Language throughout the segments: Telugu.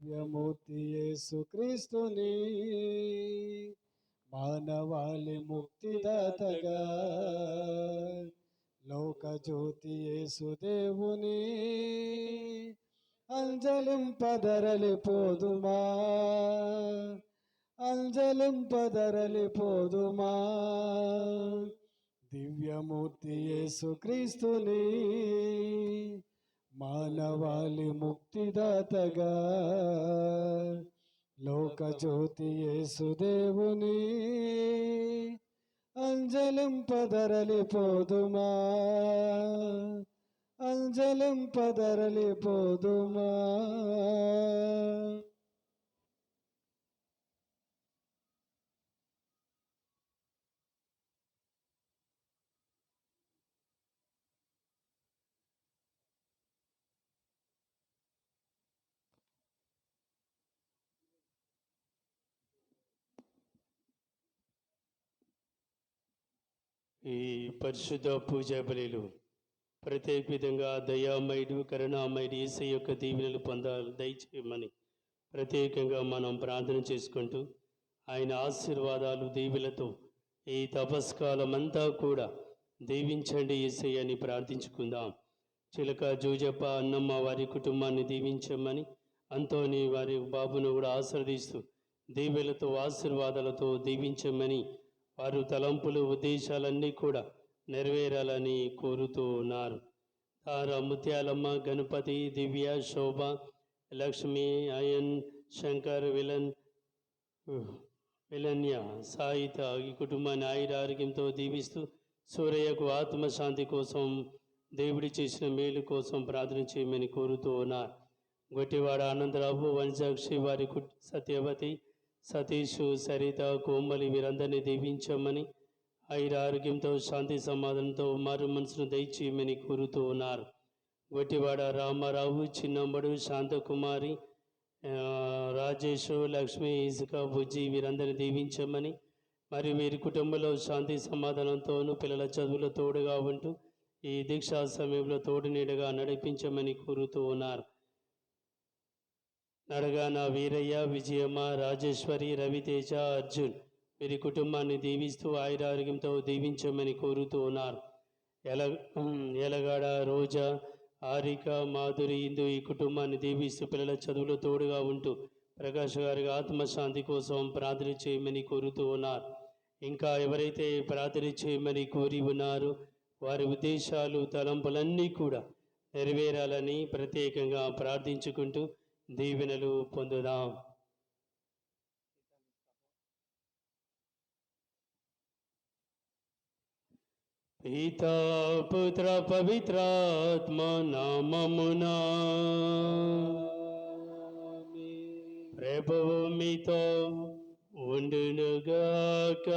దివ్యమూర్తి యేసుక్రీస్తుని మానవాళి ముక్తిదాతగా లోకజ్యోతి యేసుదేవుని అంజలింపదరలిపోదుమా అంజలింపదరలిపోదుమా దివ్యమూర్తి యేసుక్రీస్తుని మానవాళి ముక్తిదాతగా లోకజ్యోతి యేసుదేవుని అంజలింపదరలిపోదుమా అంజలింపదరలిపోదుమా. ఈ పరిశుద్ధ పూజా బలిలు ప్రత్యేక విధంగా దయామయుడు కరుణామయుడు యేసయ్య యొక్క దీవెనలు పొందాలి దయచేయమని ప్రత్యేకంగా మనం ప్రార్థన చేసుకుంటూ ఆయన ఆశీర్వాదాలు దీవెలతో ఈ తపస్కాలం అంతా కూడా దీవించండి యేసయ్య అని ప్రార్థించుకుందాం. చిలక జోజప్ప అన్నమ్మ వారి కుటుంబాన్ని దీవించమని, అంతోని వారి బాబును కూడా ఆశీర్వదిస్తూ దీవెలతో ఆశీర్వాదాలతో దీవించమని, వారు తలంపులు ఉద్దేశాలన్నీ కూడా నెరవేరాలని కోరుతూ ఉన్నారు. తార ముత్యాలమ్మ, గణపతి, దివ్య, శోభ, లక్ష్మి, అయన్, శంకర్, విలన్య, సాయిత ఈ కుటుంబాన్ని ఆయుర ఆరోగ్యంతో దీవిస్తూ సూరయ్యకు ఆత్మశాంతి కోసం దేవుడి చేసిన మేలు కోసం ప్రార్థన చేయమని కోరుతూ ఉన్నారు. గొట్టివాడ ఆనందరావు, వంశాక్షి, వారి సత్యవతి, సతీష్, సరిత, కోమలి వీరందరినీ దీవించమని, ఆయుర ఆరోగ్యంతో శాంతి సమాధానంతో మారు మనసును దయచేయమని కోరుతూ ఉన్నారు. గొట్టివాడ రామారావు, చిన్నమ్మడు, శాంతకుమారి, రాజేష్, లక్ష్మి, ఇసుక, బుజ్జి వీరందరినీ దీవించమని, మరి వీరి కుటుంబంలో శాంతి సమాధానంతోనూ పిల్లల చదువులో తోడుగా ఉంటూ ఈ దీక్షా సమయంలో తోడు నీడగా నడిపించమని కోరుతూ ఉన్నారు. నడగాన వీరయ్య, విజయమ్మ, రాజేశ్వరి, రవితేజ, అర్జున్ వీరి కుటుంబాన్ని దీవిస్తూ ఆయురారోగ్యంతో దీవించమని కోరుతూ ఉన్నారు. ఎలగాడ, రోజా, ఆరిక, మాధురి, ఇందు ఈ కుటుంబాన్ని దీవిస్తూ పిల్లల చదువులో తోడుగా ఉంటూ ప్రకాష్ గారికి ఆత్మశాంతి కోసం ప్రార్థన చేయమని కోరుతూ ఉన్నారు. ఇంకా ఎవరైతే ప్రార్థన చేయమని కోరి ఉన్నారో వారి ఉద్దేశాలు తలంపులన్నీ కూడా నెరవేరాలని ప్రత్యేకంగా ప్రార్థించుకుంటూ దీవెనలు పొందుదాం. పితా పుత్ర పవిత్రాత్మ నామమునా ప్రభువు మీతో ఉండునుగాక.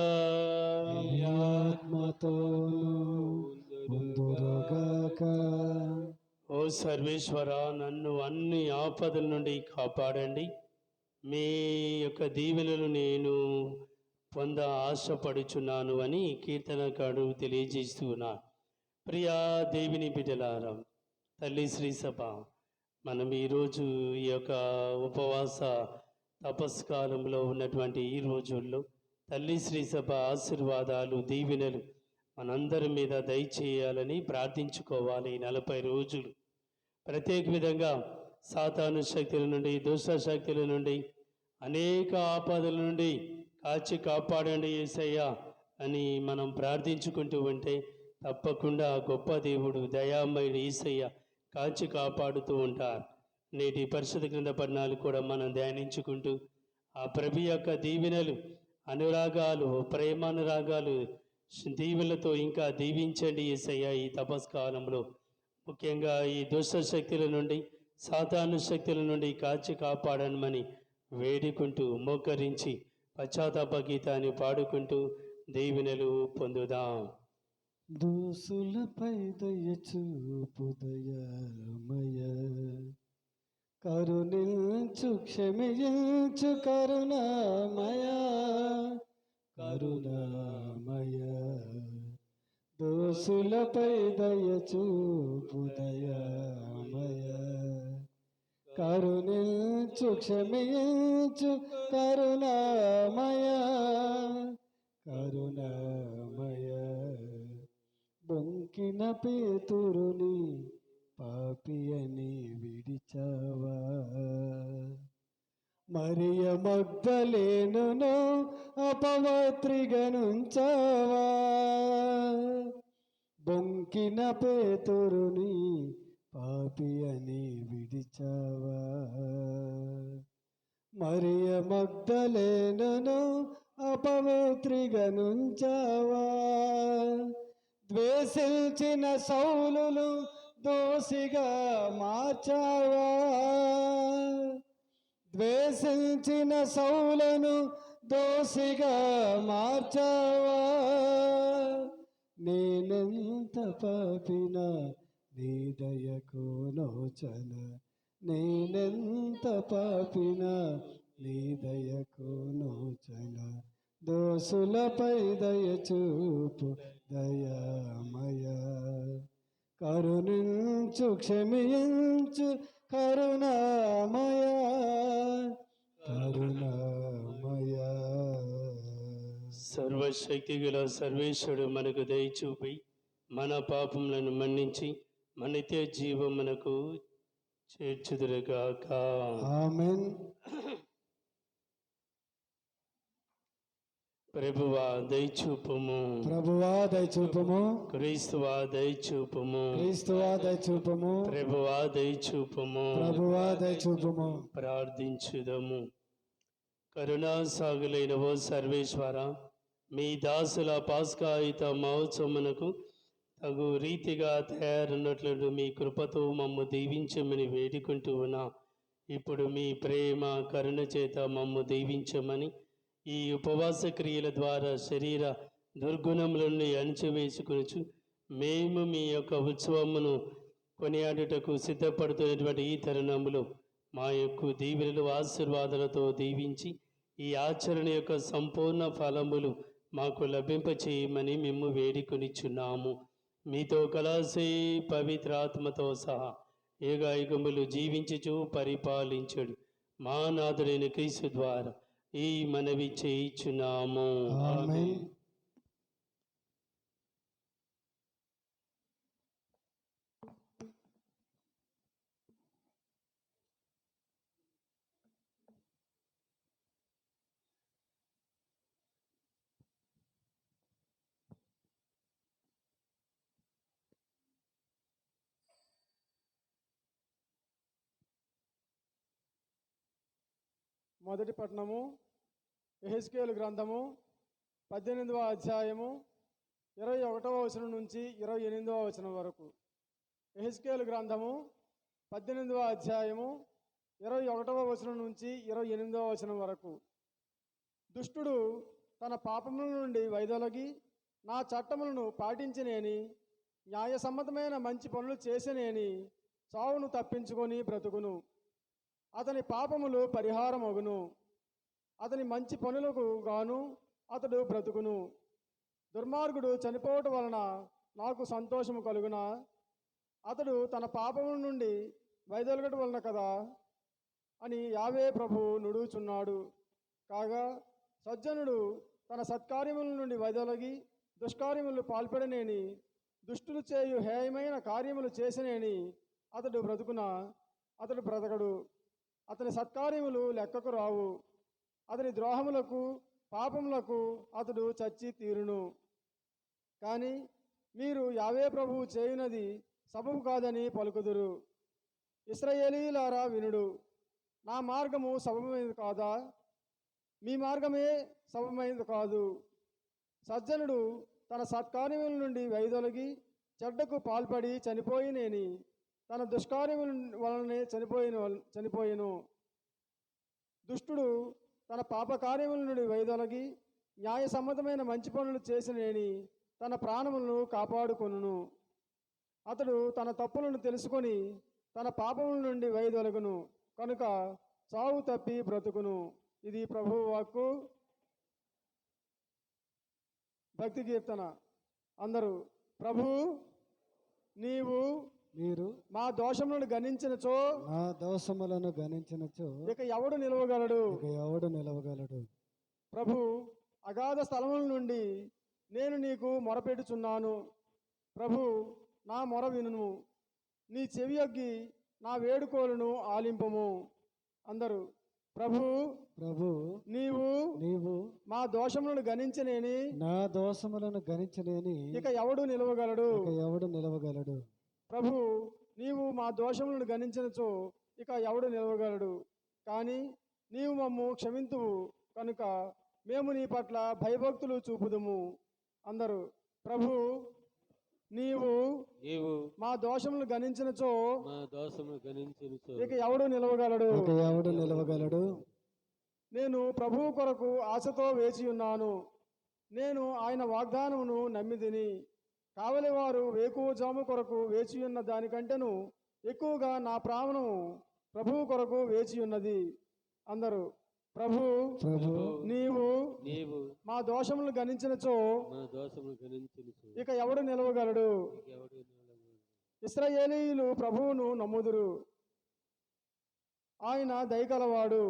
ఓ సర్వేశ్వర, నన్ను అన్ని ఆపదల నుండి కాపాడండి. మీ యొక్క దీవెనలు నేను పొంద ఆశపడుచున్నాను అని కీర్తనకాడు తెలియజేస్తూ ఉన్నాను. ప్రియా దేవిని బిడ్డలారా, తల్లి శ్రీ సభ, మనం ఈరోజు ఈ యొక్క ఉపవాస తపస్కాలంలో ఉన్నటువంటి ఈ రోజుల్లో తల్లి శ్రీ సభ ఆశీర్వాదాలు దీవెనలు మనందరి మీద దయచేయాలని ప్రార్థించుకోవాలి. 40 రోజులు ప్రత్యేక విధంగా సాతాను శక్తుల నుండి, దుష్ట శక్తుల నుండి, అనేక ఆపదల నుండి కాచి కాపాడండి యేసయ్య అని మనం ప్రార్థించుకుంటూ ఉంటే తప్పకుండా గొప్ప దేవుడు దయామయుడు యేసయ్య కాచి కాపాడుతూ ఉంటారు. నేటి పరిశుద్ధ గ్రంథ పఠనాలు కూడా మనం ధ్యానించుకుంటూ ఆ ప్రభు యొక్క దీవెనలు, అనురాగాలు, ప్రేమానురాగాలు దీవెనలతో ఇంకా దీవించండి యేసయ్య ఈ తపస్కాలంలో. ముఖ్యంగా ఈ దుష్ట శక్తుల నుండి, సాతాను శక్తుల నుండి కాచి కాపాడమని వేడుకుంటూ మోకరించి పశ్చాత్తాప గీతాన్ని పాడుకుంటూ దీవెనలు పొందుదాం. దోసులపై దయచూపు దయామయ, కరుణించు క్షమించు కరుణామయ, కరుణామయ. దోసులపై దయచూపు దయామయ, కరుణించు క్షమించు కరుణామయ కరుణామయ బొంకిన పేతురుని పాపియని విడిచావా మరియ మగ్దలేనును అపవిత్రిగనుంచావా బొంకిన పేతురుని పాపియని విడిచావా మరియ మగ్దలేనును అపవిత్రిగనుంచావా ద్వేషించిన సౌలును దోషిగా మార్చావా ద్వేషించిన సౌలను దోషిగా మార్చావా నేనెంత పాపినా నీ దయకు నోచన నేనెంత పాపినా నీ దయకు నోచన దోసులపై దయచూపు దయామయ కరుణించు క్షమించు కరుణామయ కరుణామయ సర్వశక్తి గల సర్వేశ్వరుడు మనకు దయచూపి మన పాపములను మన్నించి మన నిత్య జీవమునకు చేర్చుదురుగాక. ఆమేన్. ప్రభువా దయచూపుము, ప్రభువా దయచూపుము, క్రీస్తువా దయచూపుము, క్రీస్తువా దయచూపుము, ప్రభువా దయచూపుము, ప్రభువా దయచూపుము. ప్రార్థించుదము. కరుణా సాగులైన ఓ సర్వేశ్వర, మీ దాసుల పాస్కాయుత మహోత్సవమునకు తగు రీతిగా తయారున్నట్లు మీ కృపతో మమ్ము దీవించమని వేడుకుంటూ ఉన్నా. ఇప్పుడు మీ ప్రేమ కరుణ చేత మమ్ము దీవించమని ఈ ఉపవాస క్రియల ద్వారా శరీర దుర్గుణములను అణిచివేసుకొనుచు మేము మీ యొక్క ఉత్సవమును కొనియాడుటకు సిద్ధపడుతున్నటువంటి ఈ తరుణములో మా యొక్క దీవెనలు ఆశీర్వాదాలతో దీవించి ఈ ఆచరణ యొక్క సంపూర్ణ ఫలములు మాకు లభింపచేయమని మేము వేడుకొనిచున్నాము. మీతో కలసి పవిత్రాత్మతో సహా ఏకాయుగములు జీవించుచు పరిపాలించుడు మా నాథుడైన క్రీస్తు ద్వారా ఈ మనవి చేయుచున్నాము. ఆమేన్. మొదటి పట్టణము యెహెజ్కేలు గ్రంథము 18వ అధ్యాయము 21వ వచనం నుంచి 28వ వచనం వరకు. యెహెజ్కేలు గ్రంథము 18వ అధ్యాయము 21వ వచనం నుంచి 28వ వచనం వరకు. దుష్టుడు తన పాపముల నుండి వైదొలగి నా చట్టములను పాటించినేని న్యాయసమ్మతమైన మంచి పనులు చేసినేని చావును తప్పించుకొని బ్రతుకును. అతని పాపములు పరిహారమగును. అతని మంచి పనులకు గాను అతడు బ్రతుకును. దుర్మార్గుడు చనిపోవటం వలన నాకు సంతోషము కలుగునా? అతడు తన పాపముల నుండి వైదొలగటం వలన కదా అని యావే ప్రభు నుడుచున్నాడు. కాగా సజ్జనుడు తన సత్కార్యముల నుండి వైదొలగి దుష్కార్యములు పాల్పడనేని దుష్టులు చేయు హేయమైన కార్యములు చేసినేని అతడు బ్రతుకునా? అతడు బ్రతకడు. అతని సత్కార్యములు లెక్కకు రావు. అతని ద్రోహములకు పాపములకు అతడు చచ్చి తీరును. కానీ మీరు యావే ప్రభువు చేయునది సబబు కాదని పలుకుదురు. ఇశ్రాయేలీయులారా వినుడు, నా మార్గము సబబమైనది కాదా? మీ మార్గమే సబబమైనది కాదు. సజ్జనుడు తన సత్కార్యముల నుండి వైదొలగి చెడ్డకు పాల్పడి చనిపోయినేని తన దుష్కార్యముల వలనే చనిపోయెను. దుష్టుడు తన పాపకార్యముల నుండి వైదొలగి న్యాయసమ్మతమైన మంచి పనులు చేసినేని తన ప్రాణములను కాపాడుకొనును. అతడు తన తప్పులను తెలుసుకొని తన పాపముల నుండి వైదొలగును కనుక చావు తప్పి బ్రతుకును. ఇది ప్రభువు వాక్కు. భక్తి కీర్తన. అందరూ, ప్రభు నీవు మీరు మా దోషములను గణించినచో నా దోషములను గణించినచో ఇక ఎవడు నిలవగలడు. ఇక ఎవడు నిలవగలడు. ప్రభు, అగాధ స్థలముల నుండి నేను నీకు మొరపెట్టుచున్నాను. ప్రభు, నా మొర వినుము. నీ చెవియొగ్గి నా వేడుకోలను ఆలింపము. అందరూ ప్రభు, ప్రభు నీవు నీవు మా దోషములను గణించనేని నా దోషములను గణించలేని ఇక ఎవడు నిలవగలడు. ఇక ఎవడు నిలవగలడు. ప్రభు, నీవు మా దోషములను గణించినచో ఇక ఎవడు నిలవగలడు. కానీ నీవు మమ్ము క్షమింతువు కనుక మేము నీ పట్ల భయభక్తులు చూపుదుము. అందరూ ప్రభు, నీవు నీవు మా దోషములను గణించినచో మా దోషమును గణించినచో ఇక ఎవడు నిలవగలడు. ఇక ఎవడు నిలవగలడు. నేను ప్రభువు కొరకు ఆశతో వేచి ఉన్నాను. నేను ఆయన వాగ్దానమును నమ్మిదిని. కావలివారు వేకువజాము కొరకు వేచి ఉన్న దానికంటేను ఎక్కువగా నా ప్రాణము ప్రభువు కొరకు వేచి ఉన్నది. అందరూ ప్రభు, ప్రభు నీవు నీవు మా దోషములను గణించినచో మా దోషమును గణించినచో ఇక ఎవడు నిలవగలడు. ఎవడు నిలవగలడు. ఇశ్రాయేలీయులు ప్రభువును నమ్ముదురు. ఆయన దయగలవాడు,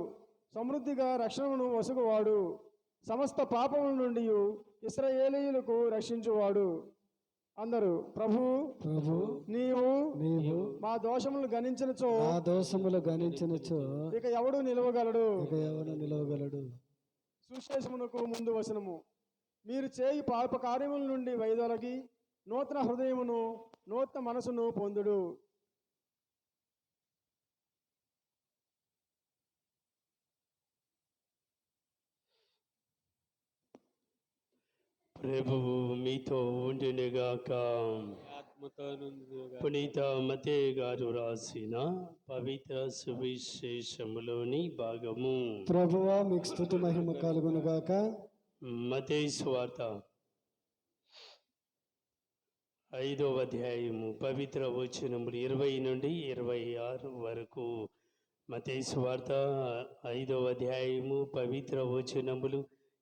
సమృద్ధిగా రక్షణను వసుగువాడు, సమస్త పాపముల నుండి ఇశ్రాయేలీయులకు రక్షించువాడు. అందరూ ప్రభు, ప్రభు నీవు నీవు మా దోషములను గణించినచో నా దోషములు గణించినచో ఇక ఎవడు నిలవగలడు. ఇక ఎవడు నిలవగలడు. సుశేషమునకు ముందు వచనము. మీరు చేయి పాప కార్యముల నుండి వైదొలగి నూతన హృదయమును నూతన మనసును పొందుడు. ప్రభువు మీతో ఉండునుగాక. ఆత్మతో నుండిగా పునీత మతే గారు రాసిన పవిత్ర సువిశేషములోని భాగము. ప్రభువా మీకు స్తుతి మహిమ కలుగునుగాక. మత్తయి సువార్త 5వ అధ్యాయము పవిత్ర వచనములు 20 నుండి 26 వరకు. మత్తయి సువార్త 5వ అధ్యాయము పవిత్ర వచనములు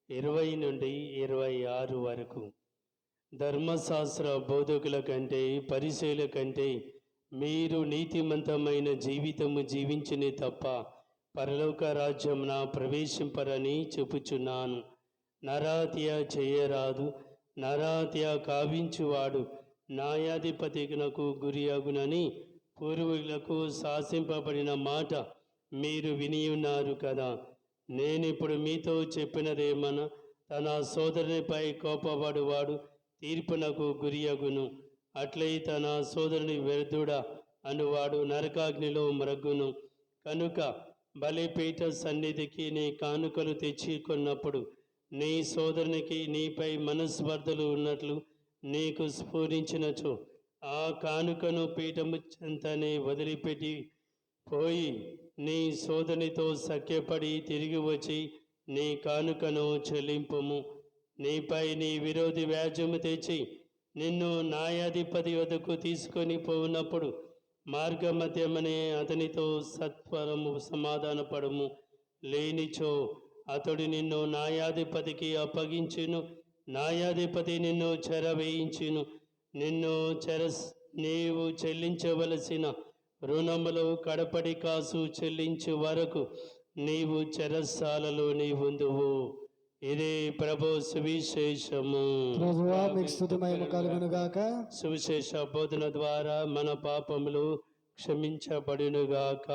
20 నుండి 26 వరకు. ధర్మశాస్త్ర బోధకుల కంటే పరిసయ్యుల కంటే మీరు నీతిమంతమైన జీవితము జీవించనే తప్ప పరలోక రాజ్యమున ప్రవేశింపరని చెప్పుచున్నాను. నరహత్య చేయరాదు, నరహత్య కావించువాడు న్యాయాధిపతినకు గురి అగునని పూర్వీకులకు శాసింపబడిన మాట మీరు విని ఉన్నారు కదా. నేనిప్పుడు మీతో చెప్పినదేమన్నా, తన సోదరునిపై కోపపడువాడు తీర్పునకు గురియగును. అట్లయి తన సోదరుని వ్యర్థుడా అనువాడు నరకాగ్నిలో మ్రగ్గును. కనుక బలిపీఠ సన్నిధికి నీ కానుకలు తెచ్చుకున్నప్పుడు నీ సోదరునికి నీపై మనస్పర్ధలు ఉన్నట్లు నీకు స్ఫురించినచో ఆ కానుకను పీఠము చెంతనే వదిలిపెట్టి పోయి నీ సోదరునితో సఖ్యపడి తిరిగి వచ్చి నీ కానుకను చెల్లింపుము. నీపై నీ విరోధి వ్యాజ్యము తెచ్చి నిన్ను న్యాయాధిపతి వద్దకు తీసుకొని పోవునప్పుడు మార్గమధ్యమనే అతనితో సత్వరము సమాధానపడము. లేనిచో అతడు నిన్ను న్యాయాధిపతికి అప్పగించును, న్యాయాధిపతి నిన్ను చెరవేయించును. నీవు చెల్లించవలసిన రుణములు కడపడి కాసు చెల్లించు వరకు నీవు చెరసాలలో ఉందువు. ఇదే ప్రభు సువిశేషము. ప్రభువా మీకు స్తుతి మహిమ కలుగునుగాక. సువిశేష బోధన ద్వారా మన పాపములు క్షమించబడునుగాక.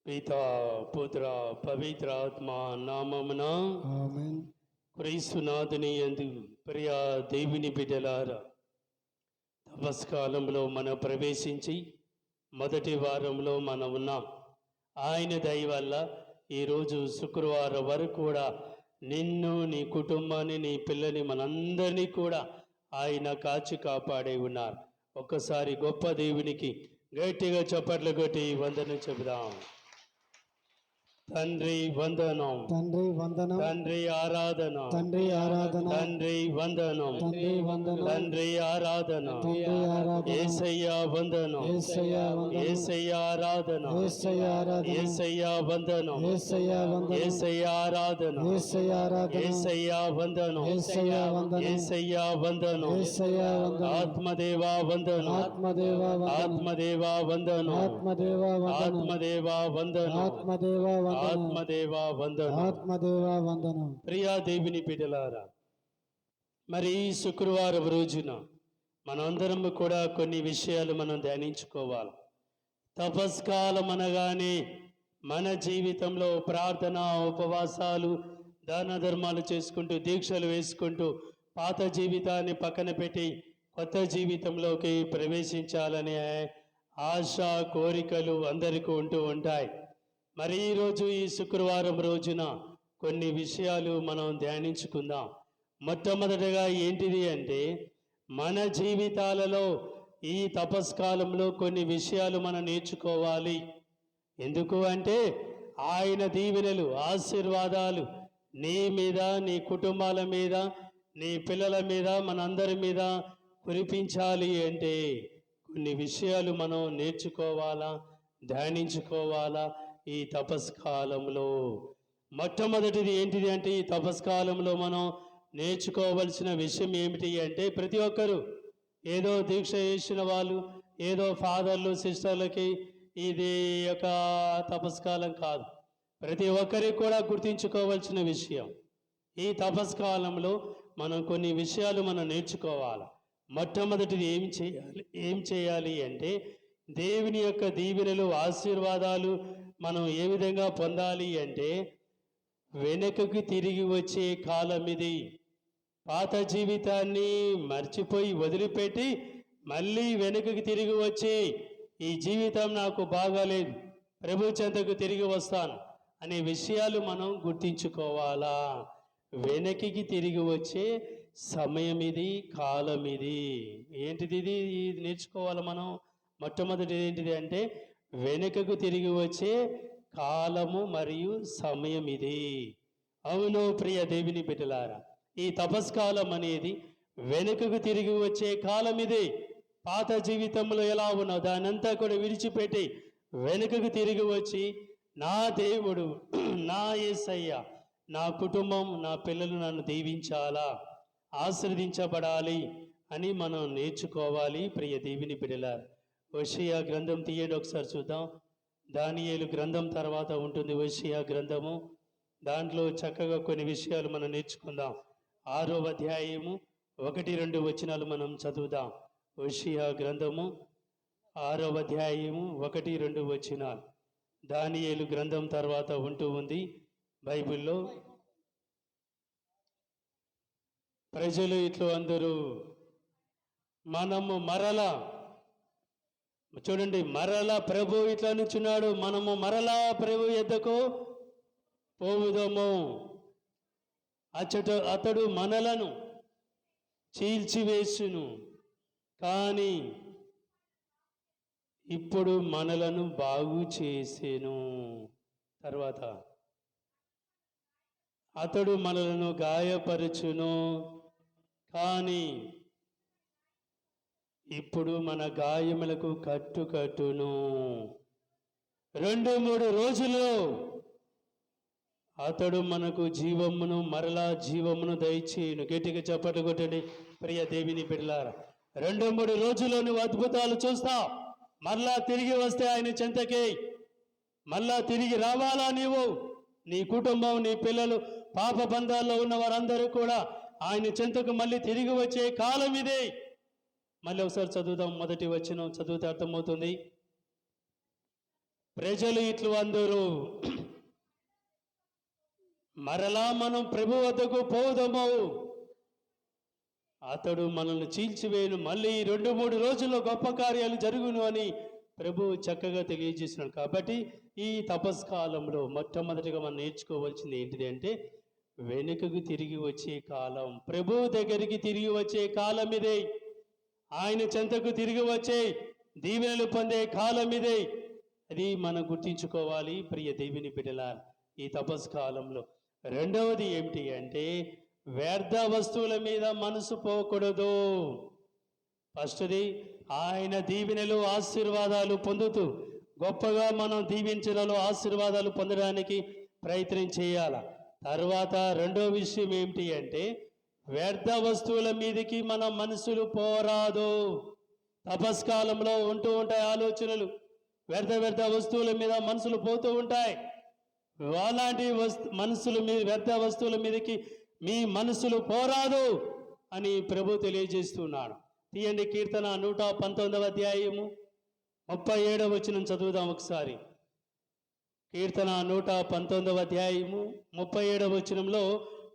పితా పుత్ర పవిత్రాత్మ నామమున ఆమేన్. క్రీస్తునాథుని యందు ప్రియ దేవుని బిడ్డలారా, తపస్కాలంలో మనం ప్రవేశించి మొదటి వారంలో మనం ఉన్నాం. ఆయన దయ వల్ల ఈరోజు శుక్రవారం వరకు కూడా నిన్ను, నీ కుటుంబాన్ని, నీ పిల్లని, మనందరినీ కూడా ఆయన కాచి కాపాడే ఉన్నారు. ఒక్కసారి గొప్ప దేవునికి గట్టిగా చప్పట్లు కొట్టి వందనం చెబుదాం. తండ్రి వందనం, తండ్రి వందనం, తండ్రి ఆరాధన, తండ్రి ఆరాధన, తండ్రి వందనం, తండ్రి వందనం, తండ్రి ఆరాధన, తండ్రి ఆరాధన, యేసయ్య వందనం, యేసయ్య వందనం, యేసయ్య ఆరాధన, యేసయ్య ఆరాధన, యేసయ్య వందనం, యేసయ్య వందనం, యేసయ్య ఆరాధన, యేసయ్య ఆరాధన, యేసయ్య వందనం, యేసయ్య వందనం, యేసయ్య వందనం, యేసయ్య వందనం, ఆత్మదేవా వందనం, ఆత్మదేవ వందనం, ఆత్మదేవా వందనం, ఆత్మదేవ వందనం, ఆత్మదేవా వందనం, ఆత్మదేవ వందనం, ఆత్మదేవా వందనం. ఆత్మదేవ వందనం. ప్రియా దేవుని బిడ్డలారా, మరి ఈ శుక్రవారం రోజున మనందరం కూడా కొన్ని విషయాలు మనం ధ్యానించుకోవాలి. తపస్కాలం అనగానే మన జీవితంలో ప్రార్థన, ఉపవాసాలు, దాన ధర్మాలు చేసుకుంటూ, దీక్షలు వేసుకుంటూ, పాత జీవితాన్ని పక్కన పెట్టి కొత్త జీవితంలోకి ప్రవేశించాలనే ఆశ, కోరికలు అందరికీ ఉంటూ ఉంటాయి. మరి ఈరోజు ఈ శుక్రవారం రోజున కొన్ని విషయాలు మనం ధ్యానించుకుందాం. మొట్టమొదటిగా ఏంటిది అంటే, మన జీవితాలలో ఈ తపస్కాలంలో కొన్ని విషయాలు మనం నేర్చుకోవాలి. ఎందుకు అంటే, ఆయన దీవెనలు, ఆశీర్వాదాలు నీ మీద, నీ కుటుంబాల మీద, నీ పిల్లల మీద, మనందరి మీద కురిపించాలి అంటే కొన్ని విషయాలు మనం నేర్చుకోవాలా, ధ్యానించుకోవాలా ఈ తపస్కాలంలో. మొట్టమొదటిది ఏంటిది అంటే, ఈ తపస్కాలంలో మనం నేర్చుకోవలసిన విషయం ఏమిటి అంటే, ప్రతి ఒక్కరూ ఏదో దీక్ష చేసిన వాళ్ళు, ఏదో ఫాదర్లు, సిస్టర్లకి ఇది యొక్క తపస్కాలం కాదు. ప్రతి ఒక్కరికి కూడా గుర్తించుకోవాల్సిన విషయం. ఈ తపస్కాలంలో మనం కొన్ని విషయాలు మనం నేర్చుకోవాలి. మొట్టమొదటిది ఏం చేయాలి అంటే, దేవుని యొక్క దీవెనలు, ఆశీర్వాదాలు మనం ఏ విధంగా పొందాలి అంటే, వెనుకకు తిరిగి వచ్చే కాలం ఇది. పాత జీవితాన్ని మర్చిపోయి వదిలిపెట్టి మళ్ళీ వెనుకకు తిరిగి వచ్చి, ఈ జీవితం నాకు బాగాలేదు, ప్రభు చెంతకు తిరిగి వస్తాను అనే విషయాలు మనం గుర్తించుకోవాలా. వెనక్కి తిరిగి వచ్చే సమయం ఇది, కాలం ఇది. ఏంటిది ఇది నేర్చుకోవాలి మనం. మొట్టమొదటిది ఏంటిది అంటే, వెనుకకు తిరిగి వచ్చే కాలము మరియు సమయం ఇది. అవును ప్రియ దేవుని బిడ్డలారా, ఈ తపస్కాలం అనేది వెనుకకు తిరిగి వచ్చే కాలం ఇది. పాత జీవితంలో ఎలా ఉన్నావు దానంతా కూడా విడిచిపెట్టి వెనుకకు తిరిగి వచ్చి, నా దేవుడు, నా యేసయ్య, నా కుటుంబం, నా పిల్లలు నన్ను దీవించాలా, ఆశీర్వదించబడాలి అని మనం నేర్చుకోవాలి. ప్రియ దేవుని బిడ్డలారా, హోషేయ గ్రంథం తీయండి ఒకసారి చూద్దాం. దానియేలు గ్రంథం తర్వాత ఉంటుంది హోషేయ గ్రంథము. దాంట్లో చక్కగా కొన్ని విషయాలు మనం నేర్చుకుందాం. 6వ అధ్యాయము 1-2 వచనాలు మనం చదువుదాం. హోషేయ గ్రంథము 6వ అధ్యాయము 1-2 వచనాలు. దానియేలు గ్రంథం తర్వాత ఉంటూ ఉంది బైబిల్లో. ప్రజలు ఇట్లు అందరూ, మనము మరలా, చూడండి, మరలా ప్రభు ఇట్లా నుంచున్నాడు, మనము మరలా ప్రభు యొద్దకు పోవుదము. అతడు మనలను చీల్చివేసును, కానీ ఇప్పుడు మనలను బాగు చేసేను. తర్వాత అతడు మనలను గాయపరచును, కానీ ఇప్పుడు మన గాయములకు కట్టును. 2-3 రోజుల్లో అతడు మనకు జీవమును, మరలా జీవమును దయచేయును. గట్టిగా చప్పట్లు కొట్టండి ప్రియ దేవుని బిడ్డలారా. 2-3 రోజుల్లో నువ్వు అద్భుతాలు చూస్తావు. మరలా తిరిగి వస్తే ఆయన చెంతకి మరలా తిరిగి రావాలా నీవు, నీ కుటుంబం, నీ పిల్లలు, పాప బంధాల్లో ఉన్న వారందరూ కూడా ఆయన చెంతకు మళ్ళీ తిరిగి వచ్చే కాలం ఇదే. మళ్ళీ ఒకసారి చదువుదాం. మొదటి వచనం చదివితే అర్థమవుతుంది. ప్రజలు ఇట్లు అందరూ, మరలా మనం ప్రభు వద్దకు పోదాము, అతడు మనల్ని చీల్చివేయను, మళ్ళీ 2-3 రోజుల్లో గొప్ప కార్యాలు జరుగును అని ప్రభు చక్కగా తెలియజేసినాడు. కాబట్టి ఈ తపస్కాలంలో మొట్టమొదటిగా మనం నేర్చుకోవాల్సింది ఏంటిది అంటే, వెనుకకు తిరిగి వచ్చే కాలం, ప్రభు దగ్గరికి తిరిగి వచ్చే కాలం ఇదే. ఆయన చెంతకు తిరిగి వచ్చే దీవెనలు పొందే కాలం ఇదే. అది మనం గుర్తించుకోవాలి ప్రియ దేవుని బిడ్డలారా. ఈ తపస్సు కాలంలో. రెండవది ఏమిటి అంటే వ్యర్థ వస్తువుల మీద మనసు పోకూడదు. ఫస్ట్ది ఆయన దీవెనలు ఆశీర్వాదాలు పొందుతూ గొప్పగా మనం దీవించడంలో ఆశీర్వాదాలు పొందడానికి ప్రయత్నం చేయాల. తర్వాత రెండో విషయం ఏమిటి అంటే వ్యర్థ వస్తువుల మీదకి మన మనసులు పోరాదు. తపస్కాలంలో ఉంటూ ఉంటాయి ఆలోచనలు, వ్యర్థ వస్తువుల మీద మనసులు పోతూ ఉంటాయి. అలాంటి వ్యర్థ వస్తువుల మీదకి మీ మనసులు పోరాదు అని ప్రభు తెలియజేస్తున్నాడు. తీయండి కీర్తన 119వ అధ్యాయము 37వ వచనం చదువుదాం ఒకసారి. కీర్తన 119వ అధ్యాయము 37వ వచనంలో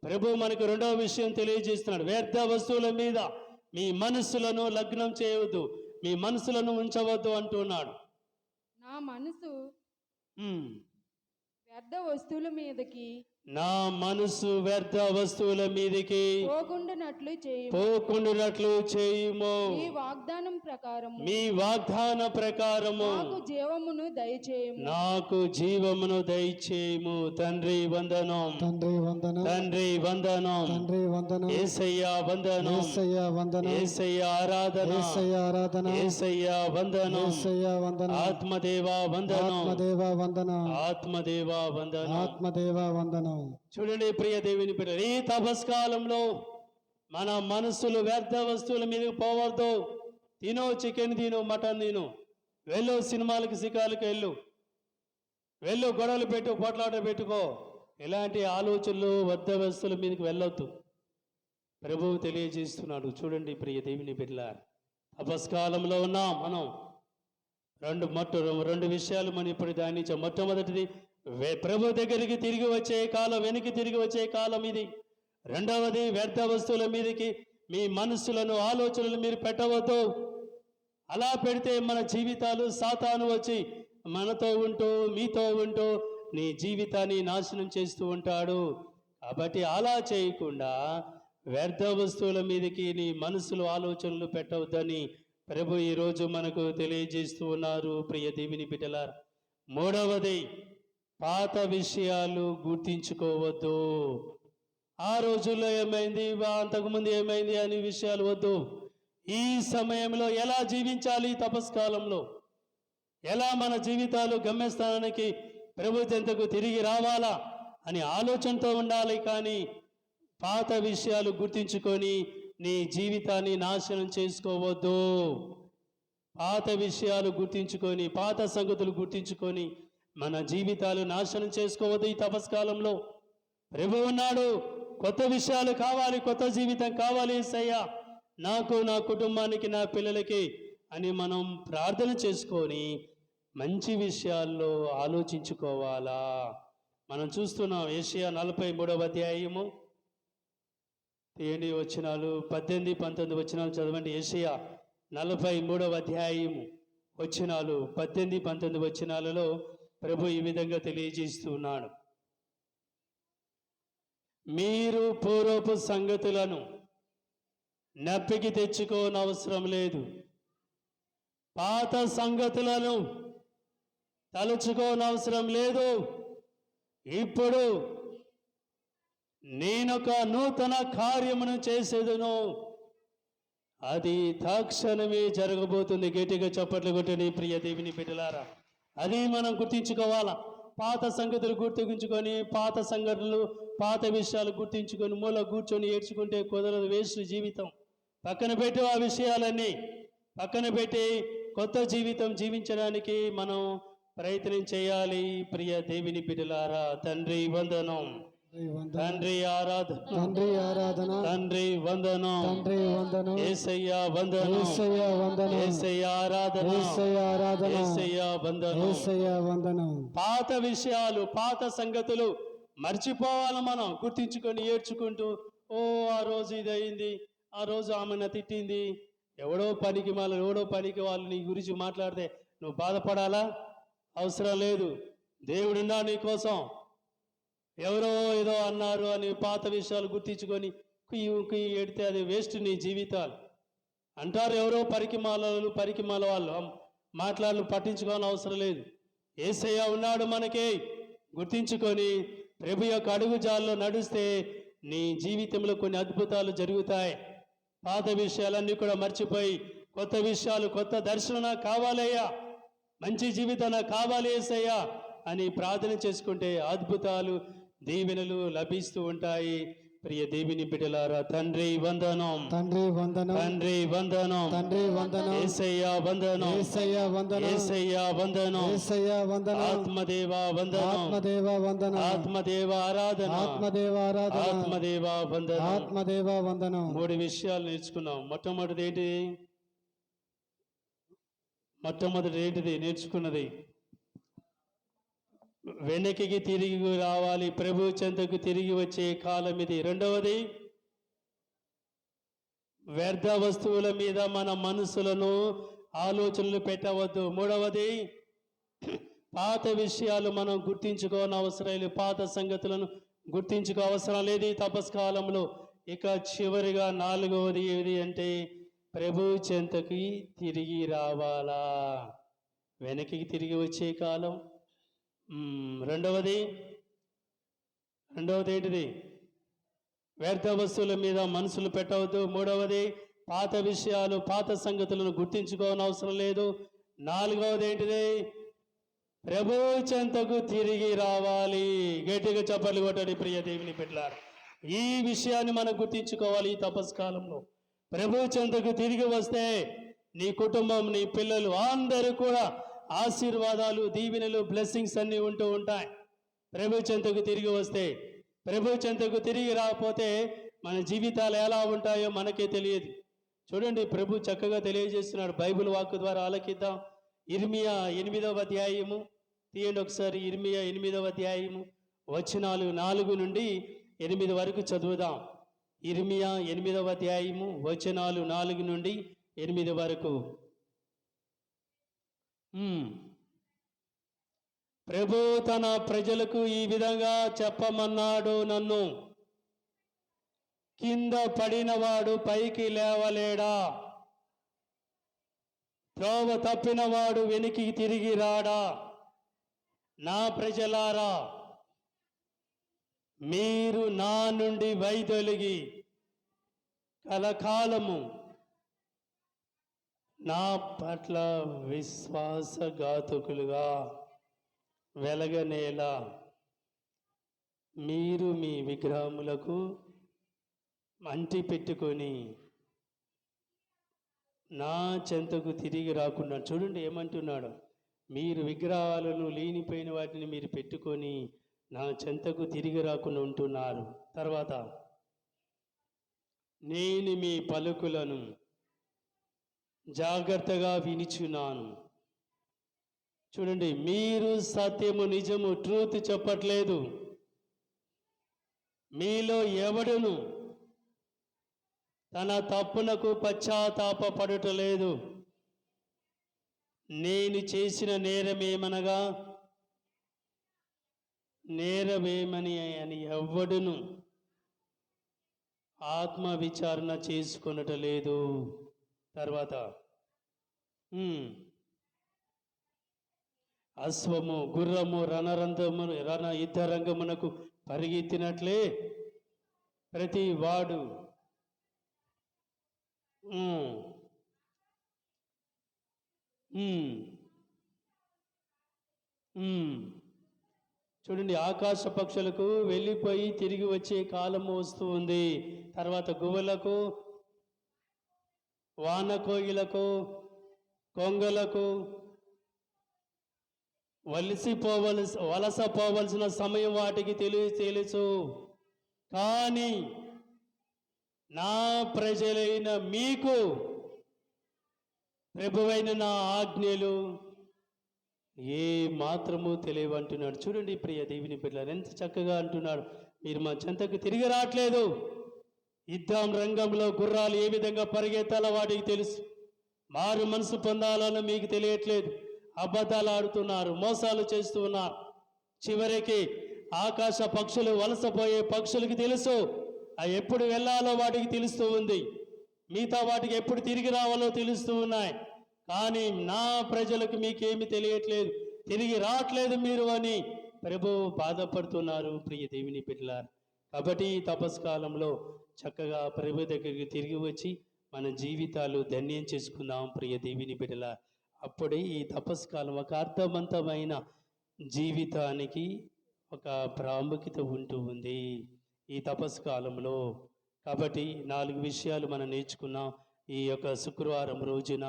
ప్రభు మనకు రెండవ విషయం తెలియజేస్తున్నాడు. వ్యర్థ వస్తువుల మీద మీ మనస్సులను లగ్నం చేయవద్దు, మీ మనసులను ఉంచవద్దు అంటున్నాడు. నా మనసు వ్యర్థ వస్తువుల మీదకి నా మనసు వ్యర్థ వస్తువుల మీదకి పోకుండునట్లు చేయుము. మీ వాగ్దానం ప్రకారము మీ వాగ్దాన ప్రకారము నాకు జీవమును దయచేయము. నాకు జీవమును దయచేయము. తండ్రి వందనం, తండ్రి వందనం, తండ్రి వందనం, తండ్రి వందనం, యేసయ్యా వందనం, యేసయ్యా వందనం, యేసయ్యా ఆరాధన, యేసయ్యా ఆరాధన, యేసయ్యా వందనం, యేసయ్యా వందనం, ఆత్మదేవా వందనం, ఆత్మదేవా వందనం, ఆత్మదేవా వందనం, ఆత్మదేవా వందనం. చూడండి ప్రియ దేవుని బిడ్డలు, ఈ తపస్కాలంలో మన మనసులు వ్యర్థ వస్తువుల మీదకి పోవద్దు. తినో చికెన్ తిను, మటన్ తిను, వెళ్ళు సినిమాలకి శిఖాలకు వెళ్ళు గొడవలు పెట్టు, పోట్లాట పెట్టుకో. ఇలాంటి ఆలోచనలు వ్యర్థ వస్తువుల మీదకి వెళ్ళొద్దు. ప్రభువు తెలియజేస్తున్నాడు. చూడండి ప్రియ దేవుని బిడ్డలారా, తపస్కాలంలో ఉన్నాం మనం. రెండు విషయాలు మనం ఇప్పుడు ధ్యానించాం. మొట్టమొదటిది ప్రభు దగ్గరికి తిరిగి వచ్చే కాలం, వెనక్కి తిరిగి వచ్చే కాలం ఇది. రెండవది వ్యర్థ వస్తువుల మీదకి మీ మనస్సులను ఆలోచనలు మీరు పెట్టవద్దు. అలా పెడితే మన జీవితాలు సాతాను వచ్చి మనతో ఉంటూ మీతో ఉంటూ నీ జీవితాన్ని నాశనం చేస్తూ ఉంటాడు. కాబట్టి అలా చేయకుండా వ్యర్థ వస్తువుల మీదకి నీ మనసులు ఆలోచనలు పెట్టవద్దని ప్రభు ఈరోజు మనకు తెలియజేస్తూ ఉన్నారు. ప్రియ దేవుని బిడ్డలారా, మూడవది పాత విషయాలు గుర్తించుకోవద్దు. ఆ రోజుల్లో ఏమైంది, అంతకుముందు ఏమైంది అనే విషయాలు వద్దు. ఈ సమయంలో ఎలా జీవించాలి, తపస్కాలంలో ఎలా మన జీవితాలు గమ్యస్థానానికి ప్రభు చెంతకు తిరిగి రావాలా అని ఆలోచనతో ఉండాలి. కానీ పాత విషయాలు గుర్తించుకొని నీ జీవితాన్ని నాశనం చేసుకోవద్దు. పాత విషయాలు గుర్తించుకొని, పాత సంగతులు గుర్తించుకొని మన జీవితాలు నాశనం చేసుకోవద్దు. ఈ తపస్కాలంలో ప్రభు ఉన్నాడు, కొత్త విషయాలు కావాలి, కొత్త జీవితం కావాలి యేసయ్యా నాకు, నా కుటుంబానికి, నా పిల్లలకి అని మనం ప్రార్థన చేసుకొని మంచి విషయాల్లో ఆలోచించుకోవాలా. మనం చూస్తున్నాం యెషయా 43వ అధ్యాయము తీయండి వచనాలు 18, 19 వచనాలు చదవండి. యెషయా 43వ అధ్యాయము వచనాలు 18, 19 వచనాలలో ప్రభు ఈ విధంగా తెలియజేస్తున్నాడు. మీరు పూర్వపు సంగతులను నప్పికి తెచ్చుకోనవసరం లేదు, పాత సంగతులను తలుచుకోనవసరం లేదు. ఇప్పుడు నేనొక నూతన కార్యమును చేసేదను, అది తక్షణమే జరగబోతుంది. గట్టిగా చప్పట్లు కొట్టండి ప్రియ దేవుని బిడ్డలారా. అది మనం గుర్తించుకోవాలా. పాత సంగతులు గుర్తించుకొని, పాత సంఘటనలు, పాత విషయాలు గుర్తించుకొని మూల కూర్చొని ఏడ్చుకుంటే కుదరదు, వేస్ట్ జీవితం. పక్కన పెట్టి ఆ విషయాలన్నీ పక్కన పెట్టి కొత్త జీవితం జీవించడానికి మనం ప్రయత్నం చేయాలి. ప్రియ దేవుని బిడ్డలారా, తండ్రి వందనం, తండ్రి ఆరాధన, తండ్రి ఆరాధన, తండ్రి వందనం, తండ్రి వందనం, యేసయ్యా వందనం, యేసయ్యా వందనం, యేసయ్యా ఆరాధన, యేసయ్యా ఆరాధన, యేసయ్యా వందనం. యేసయ్యా వందనం. పాత విషయాలు, పాత సంగతులు మర్చిపోవాలి. మనం గుర్తించుకొని ఏడ్చుకుంటూ, ఓ ఆ రోజు ఇది అయింది, ఆ రోజు ఆమెను తిట్టింది, ఎవడో పనికి వాళ్ళు నీ గురించి మాట్లాడితే నువ్వు బాధపడాలా? అవసరం లేదు. దేవుడున్నా నీ కోసం. ఎవరో ఏదో అన్నారు అని పాత విషయాలు గుర్తించుకొని కుయ్యి ఎడితే అది వేస్ట్ నీ జీవితాలు. అంటారు ఎవరో పరికిమాల వాళ్ళు మాట్లాడాలి, పట్టించుకోవాలని అవసరం లేదు. యేసయ్య ఉన్నాడు మనకి. గుర్తించుకొని ప్రభు యొక్క అడుగుజాల్లో నడుస్తే నీ జీవితంలో కొన్ని అద్భుతాలు జరుగుతాయి. పాత విషయాలన్నీ కూడా మర్చిపోయి కొత్త విషయాలు, కొత్త దర్శనం నాకు కావాలయ్యా, మంచి జీవితం నాకు కావాలి యేసయ్యా అని ప్రార్థన చేసుకుంటే అద్భుతాలు, దీవెనలు లభిస్తూ ఉంటాయి. ప్రియ దేవుని బిడ్డలారా, తండ్రి వందనం, తండ్రి వందనం, తండ్రి వందనం, తండ్రి వందనం, యేసయ్యా వందనం, యేసయ్య వందనం, యేసయ్యా వందనం, యేసయ్య వందనం, ఆత్మదేవ వందనం, ఆత్మదేవ వందనం, ఆత్మదేవ ఆరాధన, ఆత్మదేవ ఆరాధన, ఆత్మదేవ వందనం. ఆత్మదేవ వందనం. 3 విషయాలు నేర్చుకున్నాం. మొట్టమొదటి ఏంటిది నేర్చుకున్నది? వెనక్కి తిరిగి రావాలి, ప్రభు చెంతకు తిరిగి వచ్చే కాలం ఇది. రెండవది, వ్యర్థ వస్తువుల మీద మన మనసులను, ఆలోచనలు పెట్టవద్దు. మూడవది, పాత విషయాలు మనం గుర్తించుకోని అవసరం లేదు, పాత సంగతులను గుర్తించుకో అవసరం లేదు ఈ తపస్కాలంలో. ఇక చివరిగా 4వది ఏది అంటే, ప్రభు చెంతకి తిరిగి రావాలా, వెనక్కి తిరిగి వచ్చే కాలం. రెండవది ఏంటిది? వ్యర్థ వస్తువుల మీద మనసులు పెట్టవద్దు. మూడవది, పాత విషయాలు, పాత సంగతులను గుర్తించుకోని అవసరం లేదు. 4వది ఏంటిది? ప్రభు చెంతకు తిరిగి రావాలి. గట్టిగా చప్పట్లు కొట్టండి ప్రియ దేవుని బిడ్డలారా. ఈ విషయాన్ని మనం గుర్తించుకోవాలి ఈ తపస్కాలంలో. ప్రభు చెంతకు తిరిగి వస్తే నీ కుటుంబం, నీ పిల్లలు అందరూ కూడా ఆశీర్వాదాలు, దీవెనలు, బ్లెస్సింగ్స్ అన్నీ ఉంటూ ఉంటాయి. ప్రభు చెంతకు తిరిగి వస్తే. ప్రభు చెంతకు తిరిగి రాకపోతే మన జీవితాలు ఎలా ఉంటాయో మనకే తెలియదు. చూడండి, ప్రభు చక్కగా తెలియజేస్తున్నాడు. బైబిల్ వాక్కు ద్వారా ఆలకిద్దాం. ఇర్మియా 8వ అధ్యాయము తీయండి ఒకసారి. ఇర్మియా 8వ అధ్యాయము వచనాలు 4 నుండి 8 వరకు చదువుదాం. ఇర్మియా 8వ అధ్యాయము వచనాలు 4 నుండి 8 వరకు. ప్రభు తన ప్రజలకు ఈ విధంగా చెప్పమన్నాడు, నన్ను కింద పడినవాడు పైకి లేవలేడా? త్రోవ తప్పినవాడు వెనికి తిరిగి రాడా? నా ప్రజలారా, మీరు నా నుండి వైదొలిగి కలకాలము నా పట్ల విశ్వాసఘాతకులుగా వెలగనేలా మీరు మీ విగ్రహములకు అంటి పెట్టుకొని నా చెంతకు తిరిగి రాకుండా. చూడండి ఏమంటున్నాడు, మీరు విగ్రహాలను, లేనిపోయిన వాటిని మీరు పెట్టుకొని నా చెంతకు తిరిగి రాకుండా ఉంటున్నారు. తర్వాత, నేను మీ పలుకులను జాగ్రత్తగా వినిచున్నాను. చూడండి, మీరు సత్యము, నిజము, ట్రూత్ చెప్పట్లేదు. మీలో ఎవడును తన తప్పునకు పశ్చాత్తాపపడుటలేదు. నేను చేసిన నేరమేమనగా నేరమేమని అని ఎవ్వడును ఆత్మ విచారణ చేసుకొనటలేదు. తర్వాత, అశ్వము, గుర్రము రణ యుద్ధరంగమునకు పరిగెత్తినట్లే ప్రతి వాడు చూడండి, ఆకాశ పక్షులకు వెళ్ళిపోయి తిరిగి వచ్చే కాలము వస్తూ ఉంది. తర్వాత గువ్వలకు, వానకోయిలకు, కొంగలకు వలసపోవలసిన సమయం వాటికి తెలుసు. కానీ నా ప్రజలైన మీకు ప్రభువైన నా ఆజ్ఞలు ఏ మాత్రము తెలియవంటున్నాడు. చూడండి ప్రియ దేవుని బిడ్డలారా, ఎంత చక్కగా అంటున్నాడు. మీరు మా చెంతకు తిరిగి రావట్లేదు. యుద్ధం రంగంలో గుర్రాలు ఏ విధంగా పరిగెత్తాలో వాటికి తెలుసు. మారు మనసు పొందాలని మీకు తెలియట్లేదు. అబద్ధాలు ఆడుతున్నారు, మోసాలు చేస్తూ ఉన్నారు. చివరికి ఆకాశ పక్షులు, వలసపోయే పక్షులకి తెలుసు, అవి ఎప్పుడు వెళ్ళాలో వాటికి తెలుస్తూ ఉంది. మిగతా వాటికి ఎప్పుడు తిరిగి రావాలో తెలుస్తూ ఉన్నాయి. కానీ నా ప్రజలకు మీకేమి తెలియట్లేదు, తిరిగి రావట్లేదు మీరు అని ప్రభు బాధపడుతున్నారు ప్రియ దేవుని బిడ్డలారా. కాబట్టి ఈ తపస్కాలంలో చక్కగా ప్రభు దగ్గరికి తిరిగి వచ్చి మన జీవితాలు ధన్యం చేసుకుందాం ప్రియ దేవుని బిడ్డలారా. అప్పుడే ఈ తపస్కాలం ఒక అర్థవంతమైన జీవితానికి ఒక ప్రాముఖ్యత ఉంటూ ఉంది ఈ తపస్కాలంలో. కాబట్టి 4 విషయాలు మనం నేర్చుకున్నాం ఈ యొక్క శుక్రవారం రోజున.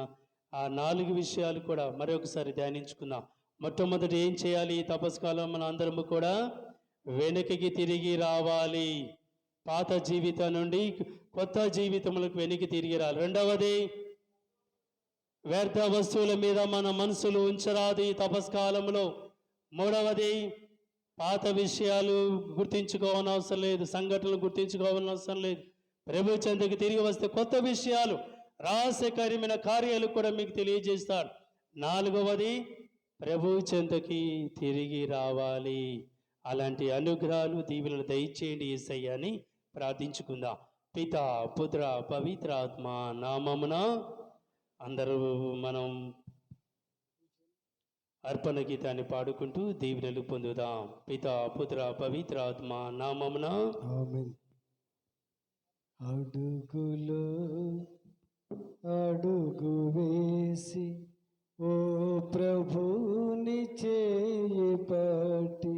ఆ 4 విషయాలు కూడా మరొకసారి ధ్యానించుకుందాం. మొట్టమొదటి ఏం చేయాలి? ఈ తపస్కాలం మన అందరము కూడా వెనక్కి తిరిగి రావాలి. పాత జీవితం నుండి కొత్త జీవితములకు వెనక్కి తిరిగి రావాలి. రెండవది, వ్యర్థ వస్తువుల మీద మన మనసులు ఉంచరాదు ఈ తపస్కాలంలో. మూడవది, పాత విషయాలు గుర్తించుకోవాలని అవసరం లేదు, సంఘటనలు గుర్తించుకోవాలని అవసరం లేదు. ప్రభు చెంతకి తిరిగి వస్తే కొత్త విషయాలు, రహస్యకరమైన కార్యాలు కూడా మీకు తెలియజేస్తాడు. నాలుగవది, ప్రభు చెంతకి తిరిగి రావాలి. అలాంటి అనుగ్రహాలు దీవెనలు దయచేయండి యేసయ్య అని ప్రార్థించుకుందాం. పితా పుత్ర పవిత్రాత్మ నామమున అందరూ మనం అర్పణ గీతాన్ని పాడుకుంటూ దీవెనలు పొందుదాం. పితా పుత్ర పవిత్రాత్మ నామమున ఆమేన్. అడుగులో అడుగు వేసి ఓ ప్రభుని చేయి పట్టి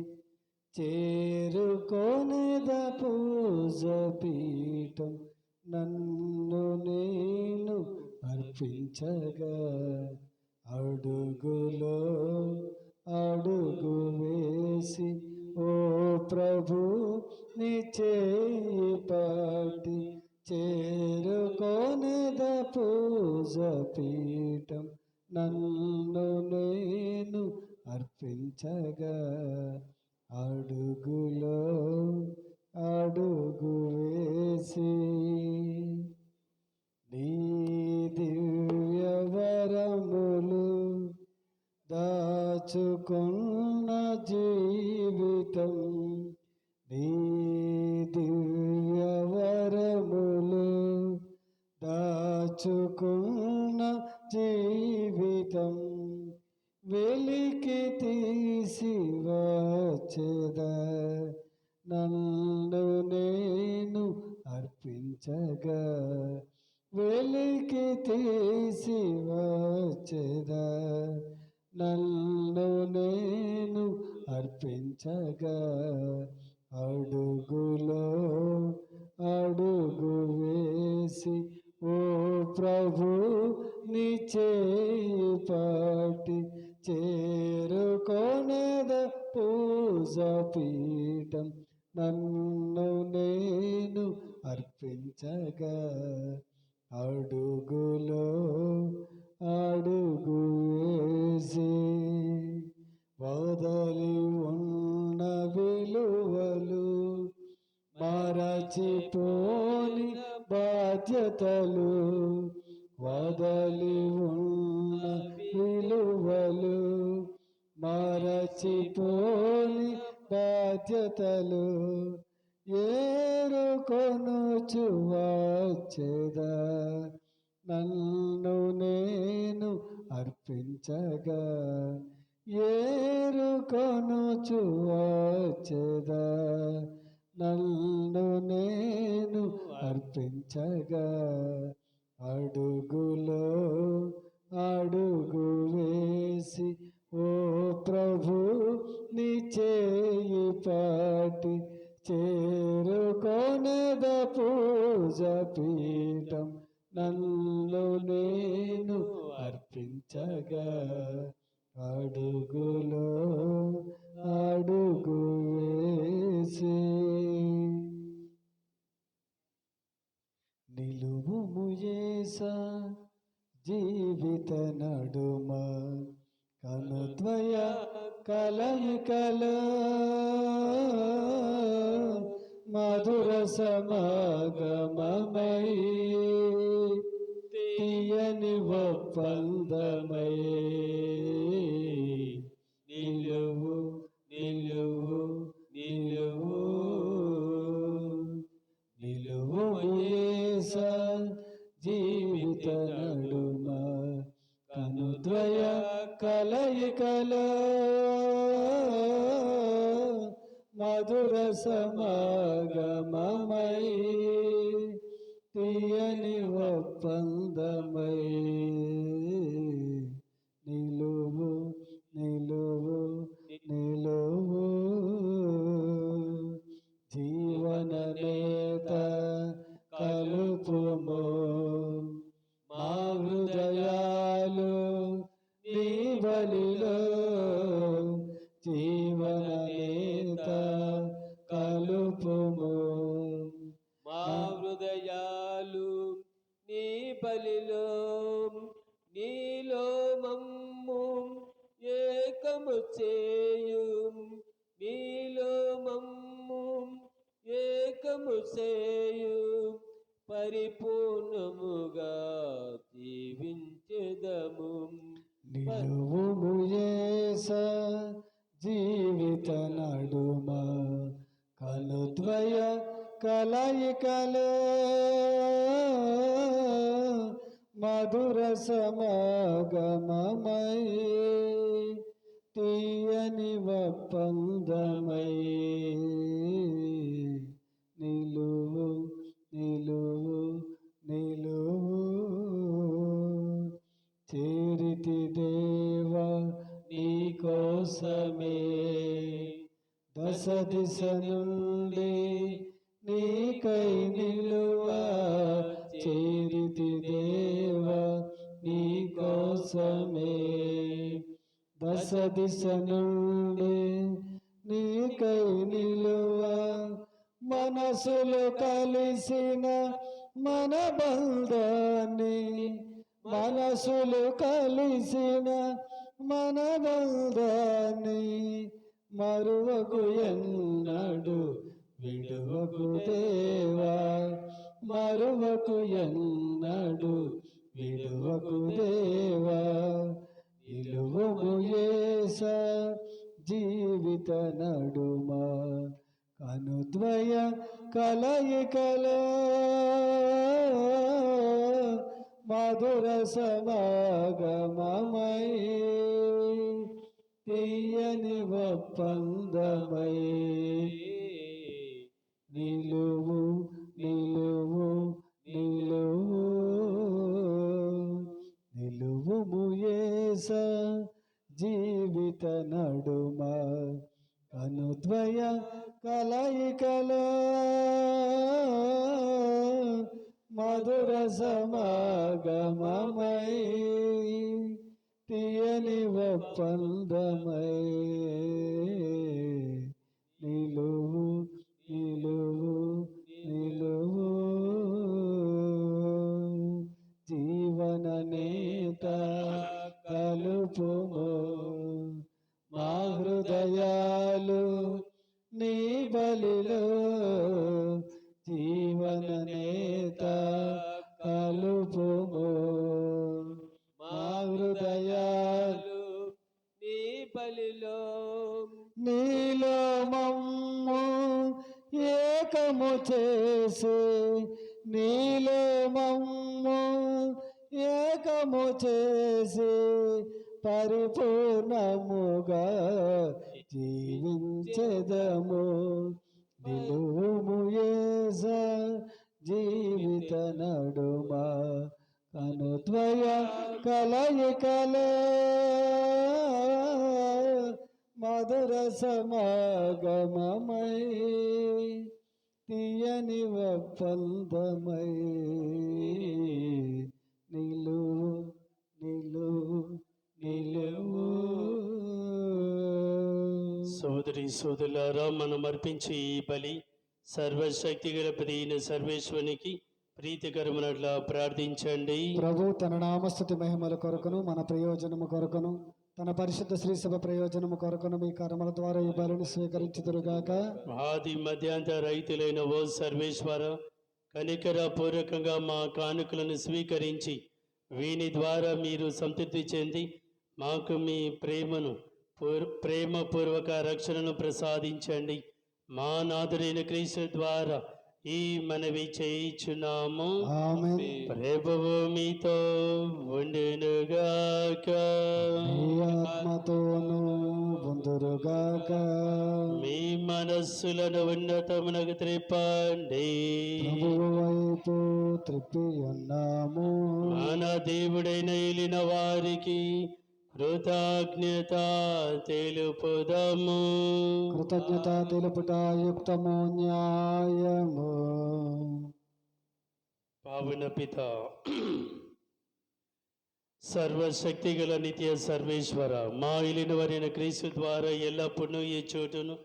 చేరుకొనేద పూజపీఠం నన్ను నేను అర్పించగా. అడుగులో అడుగు వేసి ఓ ప్రభు నీ చేయి పట్టి చేరుకొనేద పూజపీఠం నన్ను నేను అర్పించగా. అడుగులో అడుగు వేసి నీ దివ్య వరములు దాచుకున్న జీవితం, నీ దివ్య వరములు దాచుకున్న జీవితం వెలికి తీసి వచ్చేదా. నన్ను నేను అర్పించగా వెలికి తీసి వచ్చేదా. నన్ను నేను అర్పించగా. అడుగులో అడుగు వేసి ఓ ప్రభు నీ చేయి పట్టి చేరుకొనేద పూజపీఠం నన్ను నేను అర్పించగా. అడుగులో అడుగు వేసి వదలి ఉన్న విలువలు మరచిపోని బాధ్యతలు, వదలి ఉన్న విలువలు మరచిపోని బాధ్యతలు ఏరుకొనుచు వచ్చేదా. నన్ను నేను అర్పించగా. ఏరుకొనుచు వచ్చేదా. నన్ను నేను అర్పించగా. అడుగులో అడుగు వేసి ఓ ప్రభు నీ చేయి పట్టి చేరుకొనేద పూజపీఠం నన్ను నేను అర్పించగా. అడుగులో అడుగు వేసి నిలువుము యేసా జీవిత నడుమ కనుద్వయ కలయికలో మధుర సమాగమమై తీయని ఒప్పందమై నిలువు నిలువు నిలువు నిలువు యేసా జీవిత నడుమ కనుద్వయ కలయికలో మధుర సమాగమమై తీయని ఒప్పందమై నిలువు నిలువు నిలువు జీవన నేత కలుపుము మా హృదయాలు నీ బలిలో జీవన నేత కలుపుము మా హృదయాలు నీ బలిలో నీలో మమ్ము ఏకము చేయు నీలో మమ్ము ఏకము చేయు పరిపూర్ణముగా జీవించెదము నిలువుము యేస జీవిత నడుమ కలుద్వయ కలయికలే మధుర సమాగమమై తీయని ఒప్పందమై నిలువు నిలువు నిలువు చేరితి దేవ నీ కోసమే దశ దిశ నుండి నీకై నిలువ చేరితి దేవ నీ కోసమే దశ దిశ నుండి నీకై నిలువ మనసులు కలిసిన మన బంధాన్ని మనసులు కలిసిన మన బంధాన్ని మరువకు ఎన్నడు విడువకు దేవా మరువకు ఎన్నడు విడువకు దేవా నిలువుము యేస జీవిత నడుమ కనుద్వయ కలయికలో మధుర సమాగమమై తీయని ఒప్పందమై నిలువు నిలువు నిలువు నిలువుము యేస జీవిత నడుమ కనుద్వయ కలయికలో మధుర సమాగమమై తీయని ఒప్పందమై నిలువు నిలువు నిలువు జీవన నేత కలుపుము మా హృదయాలు నీ బలిలో జీవన నేత కలుపుము మా హృదయాలు నీ బలిలో నీలో మమ్ము ఏకము చేసి నీలో మమ్ము ఏకము చేసి పరిపూర్ణముగా జీవించెదము నిలువుము యేస జీవిత నడుమ కనుద్వయ కలయికలే మధుర సమాగమమై తీయని ఒప్పందమై నిలువు నిలువు నిలువు సోదరి సోదరులారా, మనం అర్పించే ఈ బలి సర్వశక్తి గల ప్రతిన సర్వేశ్వరునికి ప్రీతికరమునట్లా ప్రార్థించండి. ప్రభు తన నామస్తుతి మహిమల కొరకును మన ప్రయోజనము కొరకును తన పరిశుద్ధ శ్రీ సభ ప్రయోజనము కొరకును మీ కర్మల ద్వారా ఈ బలిని స్వీకరించుదురుగాక. ఆది మధ్యాంత రైతులైన ఓ సర్వేశ్వర, కనికర పూర్వకంగా మా కానుకలను స్వీకరించి వీని ద్వారా మీరు సంతృప్తి చెంది మాకు మీ ప్రేమపూర్వక రక్షణను ప్రసాదించండి. మా నాథుడైన క్రీస్తు ద్వారా ఈ మనవి చేయుచున్నాము. ఆమేన్. ప్రభువు మీతో ఉండునుగాక. మీ ఆత్మతోనూ ఉందురుగాక. మీ మనస్సులను ఉన్నతమునకు త్రిప్పండి. ప్రభువు వైపు త్రిప్పి ఉన్నాము. మన దేవుడైన ఏలిన వారికి కృతజ్ఞత తెలుపుదము. కృతజ్ఞత తెలుపుట యుక్తము, న్యాయము. పావన పిత సర్వశక్తి గల నిత్య సర్వేశ్వర, మా ఇలిన వారైన క్రీస్తు ద్వారా ఎల్లప్పుడూ ఈ చోటును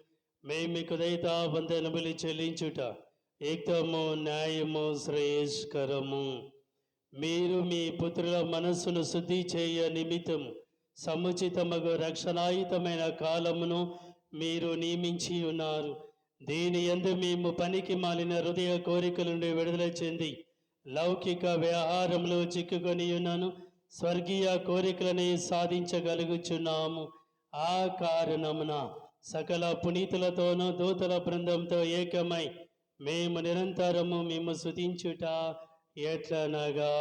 మేము మీకు దయతా వందనములు చెల్లించుట యుక్తము, న్యాయము, శ్రేయస్కరము. మీరు మీ పుత్రుల మనస్సును శుద్ధి చేయ నిమిత్తము సముచితమగు రక్షణాయుతమైన కాలమును మీరు నియమించి ఉన్నారు. దీని యందు మేము పనికి మాలిన హృదయ కోరికల నుండి విడుదల చెంది లౌకిక వ్యవహారంలో చిక్కుకొని ఉన్నాను స్వర్గీయ కోరికలని సాధించగలుగుచున్నాము. ఆ కారణమున సకల పునీతులతోనూ దూతల బృందంతో ఏకమై మేము నిరంతరము మేము స్తుతించుట ఎట్లనగా,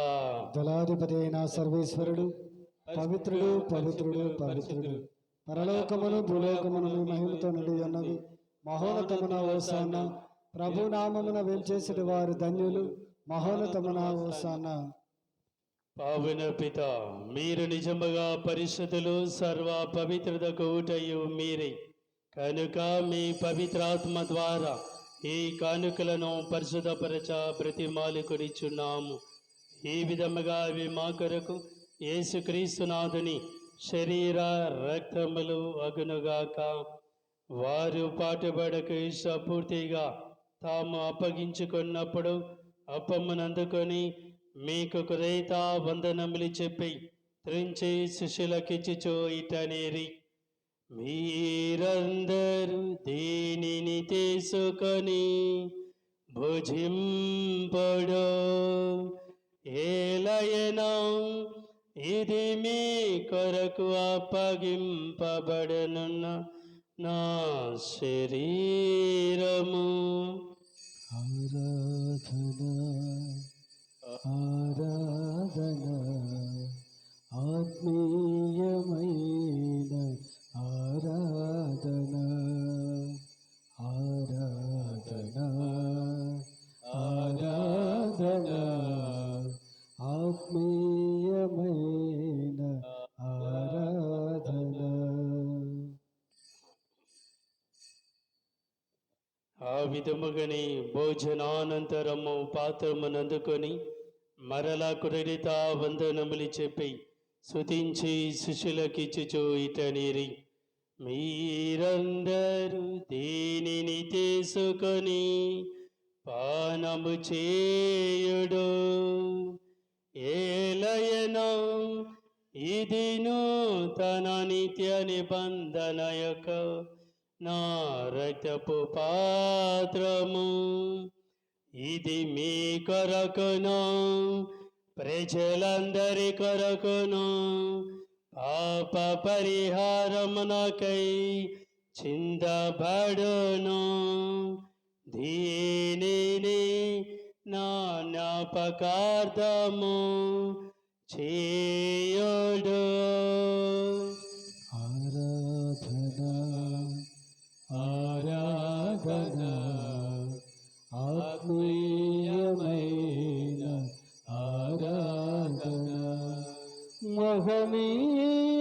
దళాధిపతి అయిన సర్వేశ్వరుడు పవిత్రుడు, పవిత్రుడు, పవిత్రుడు. పరలోకమును భూలోకమును మీ మహిమతో నిండి ఉన్నవి. మహోన్నతమున హోసానా. ప్రభు నామమున వేంచేసిన వారు ధన్యులు. మహోన్నతమున హోసానా. పావన పిత, మీరు నిజముగా పరిశుద్ధులు, సర్వ పవిత్రతకు ఊటయు మీరే. కనుక మీ పవిత్రాత్మ ద్వారా ఈ కానుకలను పరిశుద్ధపరచ బ్రతిమాలుకొనిచున్నాము. ఈ విధముగా అవి మా కొరకు యేసుక్రీస్తునాథుని శరీర రక్తములు అగునుగాక. వారు పాటుపడక ఇష్టపూర్తిగా తాము అప్పగించుకున్నప్పుడు అప్పమ్మనందుకొని మీకు కృత వందనములు చెప్పి త్రించి శిష్యులకిచ్చుచో ఇటనేరి, మీరందరూ దీనిని తీసుకొని భుజింపడు. ఏలయనా ఇది మీ కొరకు అప్పగింపబడనున్న నా శరీరము. ఆరాధన, ఆరాధన, ఆత్మీయమైన ఆరాధన, ఆరాధన, ఆరాధన, ఆత్మీయమైన ఆరాధన. ఆ విధముగానే భోజనానంతరము పాత్రమునందుకొని మరలా కృత వందనములు చెప్పి స్తుతించి శిష్యులకిచ్చుచు ఇటనిరి, మీరందరూ దీనిని తీసుకొని పానము చేయుడు. ఏలయనా ఇది నూతన నిత్య నిబంధన యొక్క నా రక్తపు పాత్రము. ఇది మీ కొరకును ప్రజలందరి కొరకును పాప పరిహారమునకై చిందబడును. దీనిని నా జ్ఞాపకార్థము చేయుడు. ఆరాధన, ఆరాధన, ఆత్మీయమైన ఆరాధన, మహనీయమైన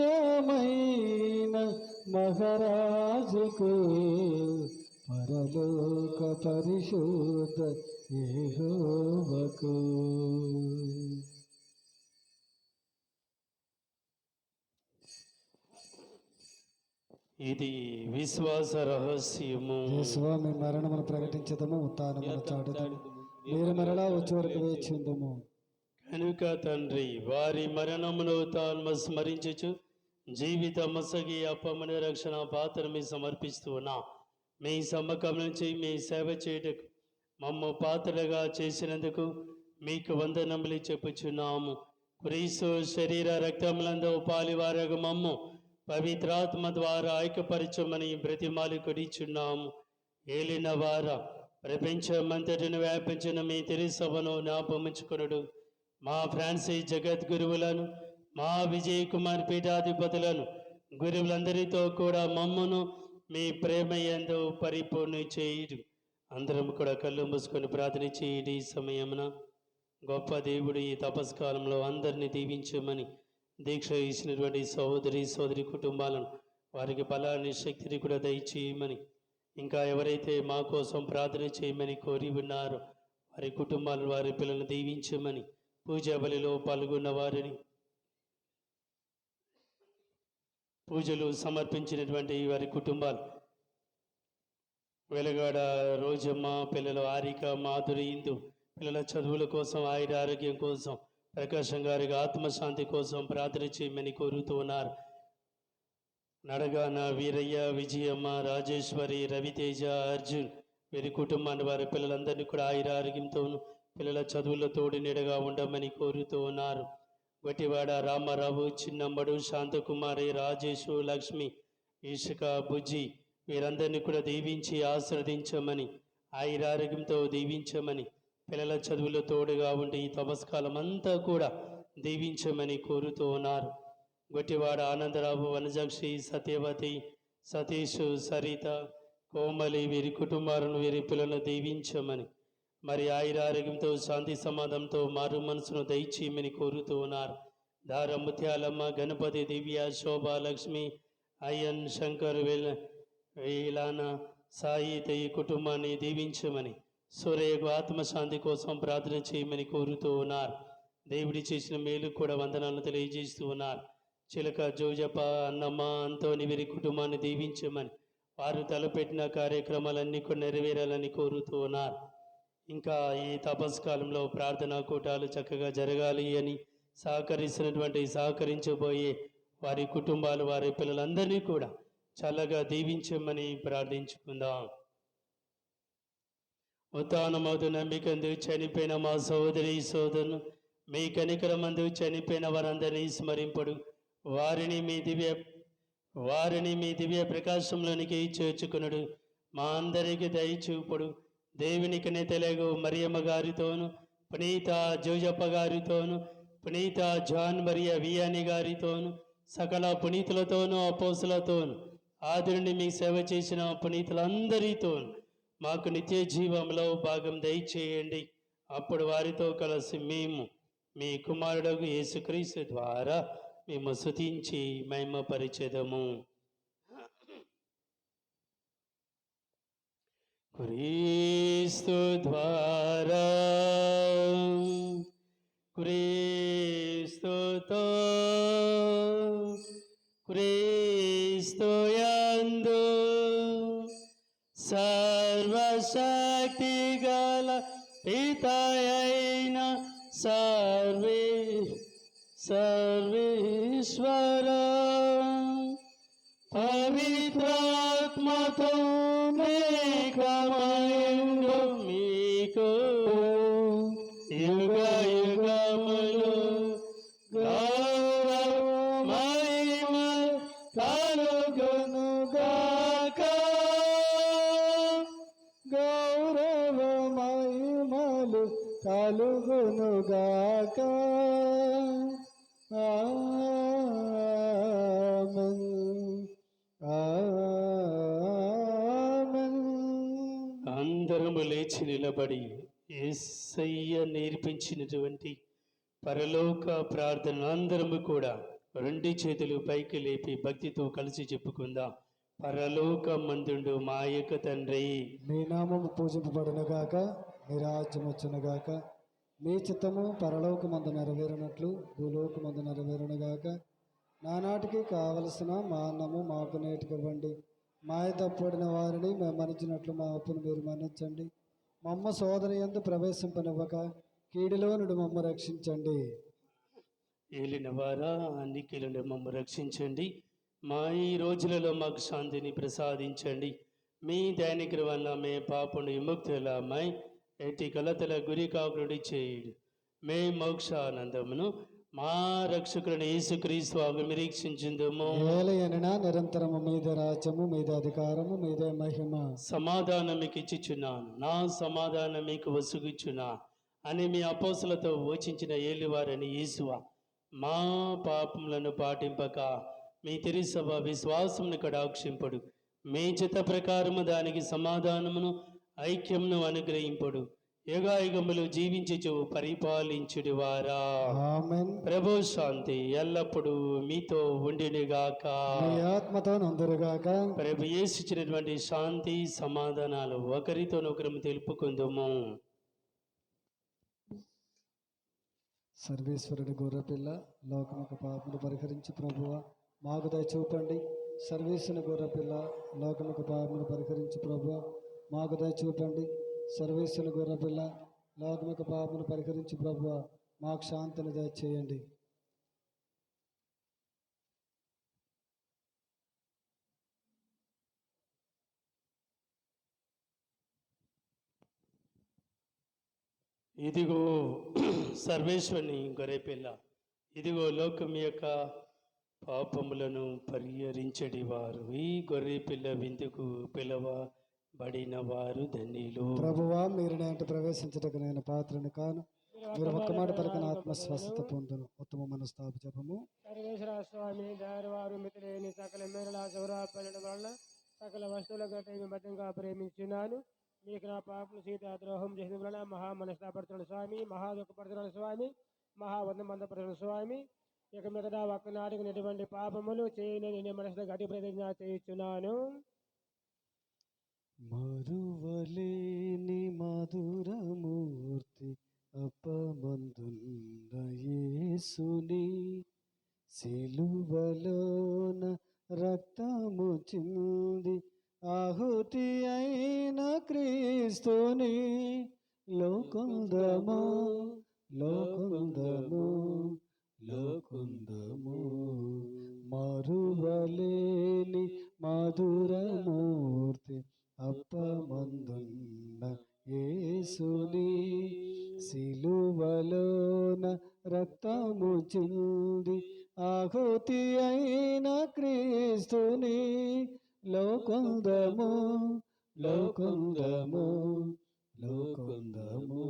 మహారాజుకు, పరలోక పరిశుద్ధ యెహోవాకు. ఇది విశ్వాస రహస్యము. యేసువా, మీ మరణమును ప్రకటించదము, ఉత్థానమును చాటుదము. మీరు మరలా వచ్చే వరకు వేచి ఉందుము. కనుక తండ్రి, వారి మరణమును తాను స్మరించుచు జీవిత మసగి అప్పమని రక్షణ పాత్రమి సమర్పిస్తున్నా. మీ సమ్మకం నుంచి మీ సేవ చేయుటకు మమ్ము పాత్రలుగా చేసినందుకు మీకు వందనములు చెప్పుచున్నాము. క్రీస్తు శరీర రక్తములందు పాలివారగు మమ్ము పవిత్రాత్మ ద్వారా ఐక్యపరచమని బ్రతిమాలి కొడిచున్నాము. ఏలిన వార ప్రపంచమంతటిని వ్యాపించిన మీ తిరుసభను జ్ఞాపమించుకొనుడు. మా ఫ్రాన్సిస్ జగద్గురువులను, మా విజయ్ కుమార్ పీఠాధిపతులను, గురువులందరితో కూడా మమ్మను మీ ప్రేమ యందు పరిపూర్ణ చేయుడు. అందరం కూడా కళ్ళు మూసుకొని ప్రార్థన చేయుడి. ఈ సమయమున గొప్ప దేవుడు ఈ తపస్కాలంలో అందరినీ దీవించమని దీక్ష ఇచ్చినటువంటి సోదరి కుటుంబాలను, వారికి బలాన్ని శక్తిని కూడా దయచేయమని, ఇంకా ఎవరైతే మా కోసం ప్రార్థన చేయమని కోరి ఉన్నారో వారి కుటుంబాలను, వారి పిల్లలను దీవించమని, పూజా బలిలో పాల్గొన్న వారిని, పూజలు సమర్పించినటువంటి వారి కుటుంబాలు, వెలగాడ రోజమ్మ, పిల్లలు ఆరిక, మాధురి, ఇందు పిల్లల చదువుల కోసం, ఆయుర ఆరోగ్యం కోసం, ప్రకాశం గారికి ఆత్మశాంతి కోసం ప్రార్థన చేయమని కోరుతూ ఉన్నారు. నడగాన వీరయ్య, విజయమ్మ, రాజేశ్వరి, రవితేజ, అర్జున్ వీరి కుటుంబాన్ని, వారి పిల్లలందరినీ కూడా ఆయుర ఆరోగ్యంతోనూ పిల్లల చదువుల్లో తోడు నీడగా ఉండమని కోరుతూ ఉన్నారు. గట్టివాడ రామారావు, చిన్నమ్మడు, శాంతకుమారి, రాజేషు, లక్ష్మి, ఇషిక, బుజ్జి వీరందరినీ కూడా దీవించి ఆశీర్వదించమని, ఆయురారోగ్యంతో దీవించమని, పిల్లల చదువులో తోడుగా ఉండి ఈ తపస్కాలం అంతా కూడా దీవించమని కోరుతూ ఉన్నారు. గొట్టివాడ ఆనందరావు, వనజాక్షి, సత్యవతి, సతీష్, సరిత, కోమలి వీరి కుటుంబాలను, వీరి పిల్లలను దీవించమని, మరి ఆయురారోగ్యంతో శాంతి సమాధానంతో మారు మనసును దయచేయమని కోరుతూ ఉన్నారు. దార ముత్యాలమ్మ, గణపతి, దివ్య, శోభ, లక్ష్మి, అయ్యన్, శంకర్, వీలాన, సాయి ఈ కుటుంబాన్ని దీవించమని, సూర్యకు ఆత్మశాంతి కోసం ప్రార్థన చేయమని కోరుతూ ఉన్నారు. దేవుడి చేసిన మేలు కూడా వందనాలను తెలియజేస్తూ ఉన్నారు. చిలక, జోజప్ప, అన్నమ్మ, అంతోని వీరి కుటుంబాన్ని దీవించమని, వారు తలపెట్టిన కార్యక్రమాలన్నీ కూడా నెరవేరాలని కోరుతూ ఉన్నారు. ఇంకా ఈ తపస్కాలంలో ప్రార్థనా కూటాలు చక్కగా జరగాలి అని సహకరించబోయే వారి కుటుంబాలు, వారి పిల్లలందరినీ కూడా చల్లగా దీవించమని ప్రార్థించుకుందాం. ఉత్థానమవుతు నమ్మికందు చనిపోయిన మా సోదరి సోదరును, మీ కనికరమందు చనిపోయిన వారందరినీ స్మరింపడు. వారిని మీ దివ్య ప్రకాశంలోనికి చేర్చుకునుడు. మా అందరికి దయచూపుడు. దేవునికి నెతలేగు మరియమ్మ గారితోను, పునీత జోజప్ప గారితోను, పునీత జాన్ మరియ వియాని గారితోను, సకల పునీతులతోనూ అపోస్తులతోను, ఆదురుని మీ సేవ చేసిన పునీతులందరితోను మాకు నిత్య జీవంలో భాగం దయచేయండి. అప్పుడు వారితో కలిసి మేము మీ కుమారుడు యేసుక్రీస్తు ద్వారా మేము స్తుతించి మహిమపరిచెదము. క్రీస్తు ద్వారా, క్రీస్తుతో, క్రీస్తు యందు సర్వశక్తి గల పితయైన సర్వేశ్వర పవిత్రాత్మతో మేఘమయుండు మీకు యుగ యుగములు గౌరవ మహిమ కలుగునుగాక. గౌరవ మహిమలు కలుగునుగాక. ఆమేన్. ఆమేన్. అందరము లేచి నిలబడి యేసయ్య నేర్పించినటువంటి పరలోక ప్రార్థన అందరము కూడా రెండు చేతులు పైకి లేపి భక్తితో కలిసి చెప్పుకుందాం. పరలోక మందుండు మా యొక్క తండ్రి, మీ నామము పూజింపబడునుగాక. మీ రాజ్యం వచ్చునుగాక. మీ చిత్తము పరలోకమందు నెరవేరినట్లు భూలోకమందు నెరవేరునుగాక. నానాటికి కావలసిన మా అన్నము మాకు నేటికి ఇవ్వండి. మా తప్పడిన వారిని మేము మన్నించినట్లు మా అప్పును మీరు మన్నించండి. మమ్మ సోదరి యందు ప్రవేశింపనివ్వక కీడిలో నుండి మమ్మ రక్షించండి. ఏలిన వారా అన్నికిల మమ్మ రక్షించండి. మా ఈ రోజులలో మాకు శాంతిని ప్రసాదించండి. మీ దైనిక వల్ల మే పాపను విముక్తులమై ఎట్టి కలతల గురి కాకుడి చేయుడు. మే మోక్షానందమును మా రక్షకులను యేసుక్రీస్తు నిరీక్షించుందుము. ఏలయనగా నిరంతరము మీద రాజ్యము, మీద అధికారము, మీద మహిమ. సమాధానం మీకు ఇచ్చుచున్నాను, నా సమాధానం మీకు వసుగుచున్నా అని మీ అపోసలతో వచించిన ఏలివారని యేసువ మా పాపములను పాటింపక మీ తిరుసభ విశ్వాసమును కటాక్షింపడు. మీ చిత్త ప్రకారము దానికి సమాధానమును ఐక్యమును అనుగ్రహింపడు. యుగాయుగములు జీవించుచు పరిపాలించుడి వారా. ఆమేన్. ప్రభు శాంతి ఎల్లప్పుడూ మీతో ఉండినిగాక. మీ ఆత్మతో నందురుగాక. ప్రభు యేసిచ్చినటువంటి శాంతి సమాధానాలు ఒకరితోనొకరు తెలుపుకుందుము. సర్వేశ్వరుడి గొర్రెపిల్ల, లోకముకు పాపములు పరిహరించి ప్రభువ మాకు దయ చూపండి. సర్వేశ్వరుని గొర్రెపిల్ల, లోకముకు పాపములు పరిహరించి ప్రభువ మాకు దయ చూపండి. సర్వేశ్వరుని గొర్రెపిల్ల, లోకముకు పాపములు పరిహరించి ప్రభువ మాకు శాంతిని దయచేయండి. ఇదిగో సర్వేశ్వరుని గొర్రెపిల్ల, ఇదిగో లోకం యొక్క పాపములను పరిహరించడి వారు. ఈ గొర్రెపిల్ల విందుకు పిలవబడిన వారు ధన్యులు. ప్రభువా మీరు నేంట ప్రవేశించటకు నేను పాత్రను కాను. మీరు ఒక్క మాట పలికిన ఆత్మ స్వస్థత పొందును. ఉత్తమ మనస్తాప జపము. సర్వేశ్వర స్వామి దారివారు మితిలేని సకల మేరల సౌరాపల్లెల వలన సకల వస్తువుల గత బద్ధంగా ప్రేమించున్నాను. మీకు నా పాపను సీత ద్రోహం చేసిన వలన మహా మనస్తాపడుతున్న స్వామి, మహా దుఃఖపడుతున్న స్వామి, మహా వందపడుతున్న స్వామి. ఇక మిగతా ఒక్కనాటికి ఎటువంటి పాపములు చేయని నేను మనసులో గట్టి ప్రతిజ్ఞ చేయించున్నాను. మరువలేని మధురమూర్తి అపమందున్న యేసుని, సిలువలోన రక్తము చింది ఆహుతి అయిన క్రీస్తుని, లోకొందము లోకొందము లోకొందము. మరువలేని మధురమూర్తి అప్పమందున్న యేసుని, సిలువలోన రక్తము చింది ఆహుతి అయిన క్రీస్తుని, లోకొందము లోకొందము లోకొందము.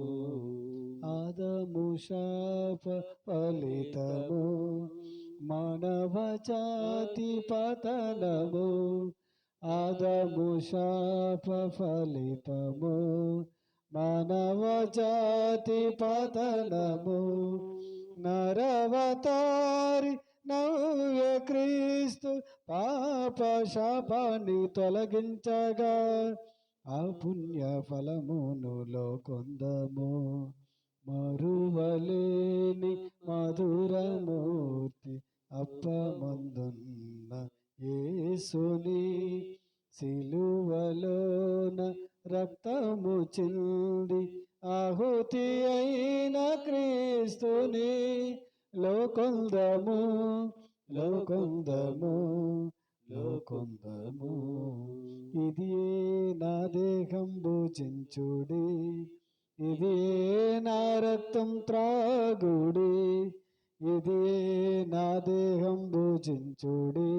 ఆదము శాప ఫలితము, మానవ జాతి పతనము. ఆదము శాప ఫలితము, మానవ జాతి పతనము. నరవతారి నవ్య క్రీస్తు పాప శాపాన్ని తొలగించగా, ఆ పుణ్య ఫలమును లోకొందము. మరువలేని మధురమూర్తి అప్పమందున్న యేసుని, సిలువలోన రక్తము చింది ఆహుతి అయిన క్రీస్తుని, లోకొందము లోకొందము లోకొందము. ఇది నా దేహం భుజించుడి, ఇది నా రక్తం త్రాగుడి. ఇది నా దేహం భుజించుడి,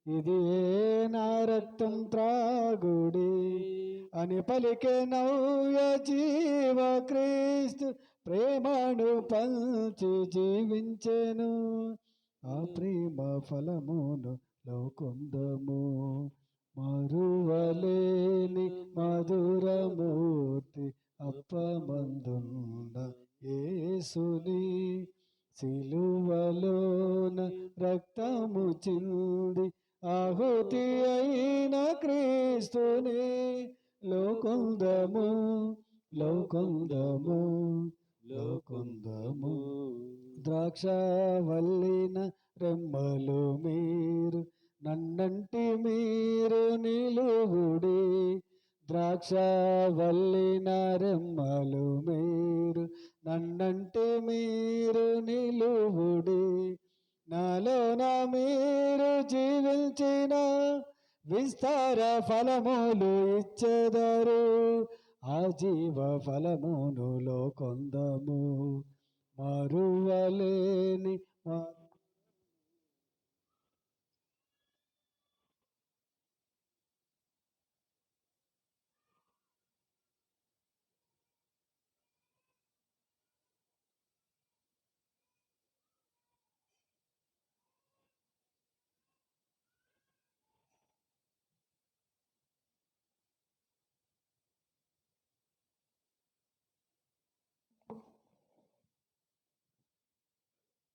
ఇది నా రక్తం త్రాగుడి అని పలికే నవ్య జీవ క్రీస్తు, ప్రేమను పంచి జీవించెను. ఆ ప్రేమ ఫలమును లోకొందము. మరువలేని మధురమూర్తి అప్పమందున్న యేసుని, సిలువలోన రక్తము చింది ఆహుతి అయిన క్రీస్తుని, లోకొందము లోకొందము లోకొందము. ద్రాక్షవల్లిన రెమ్మలు మీరు, నన్నంటి మీరు నిలువుడి. ద్రాక్షవల్లిన రెమ్మలు మీరు, నన్నంటి మీరు నిలువుడి. నాలోన మీరు జీవించిన విస్తార ఫలములు ఇచ్చెదరు. ఆ జీవ ఫలమును లోకొందము. మరువలేని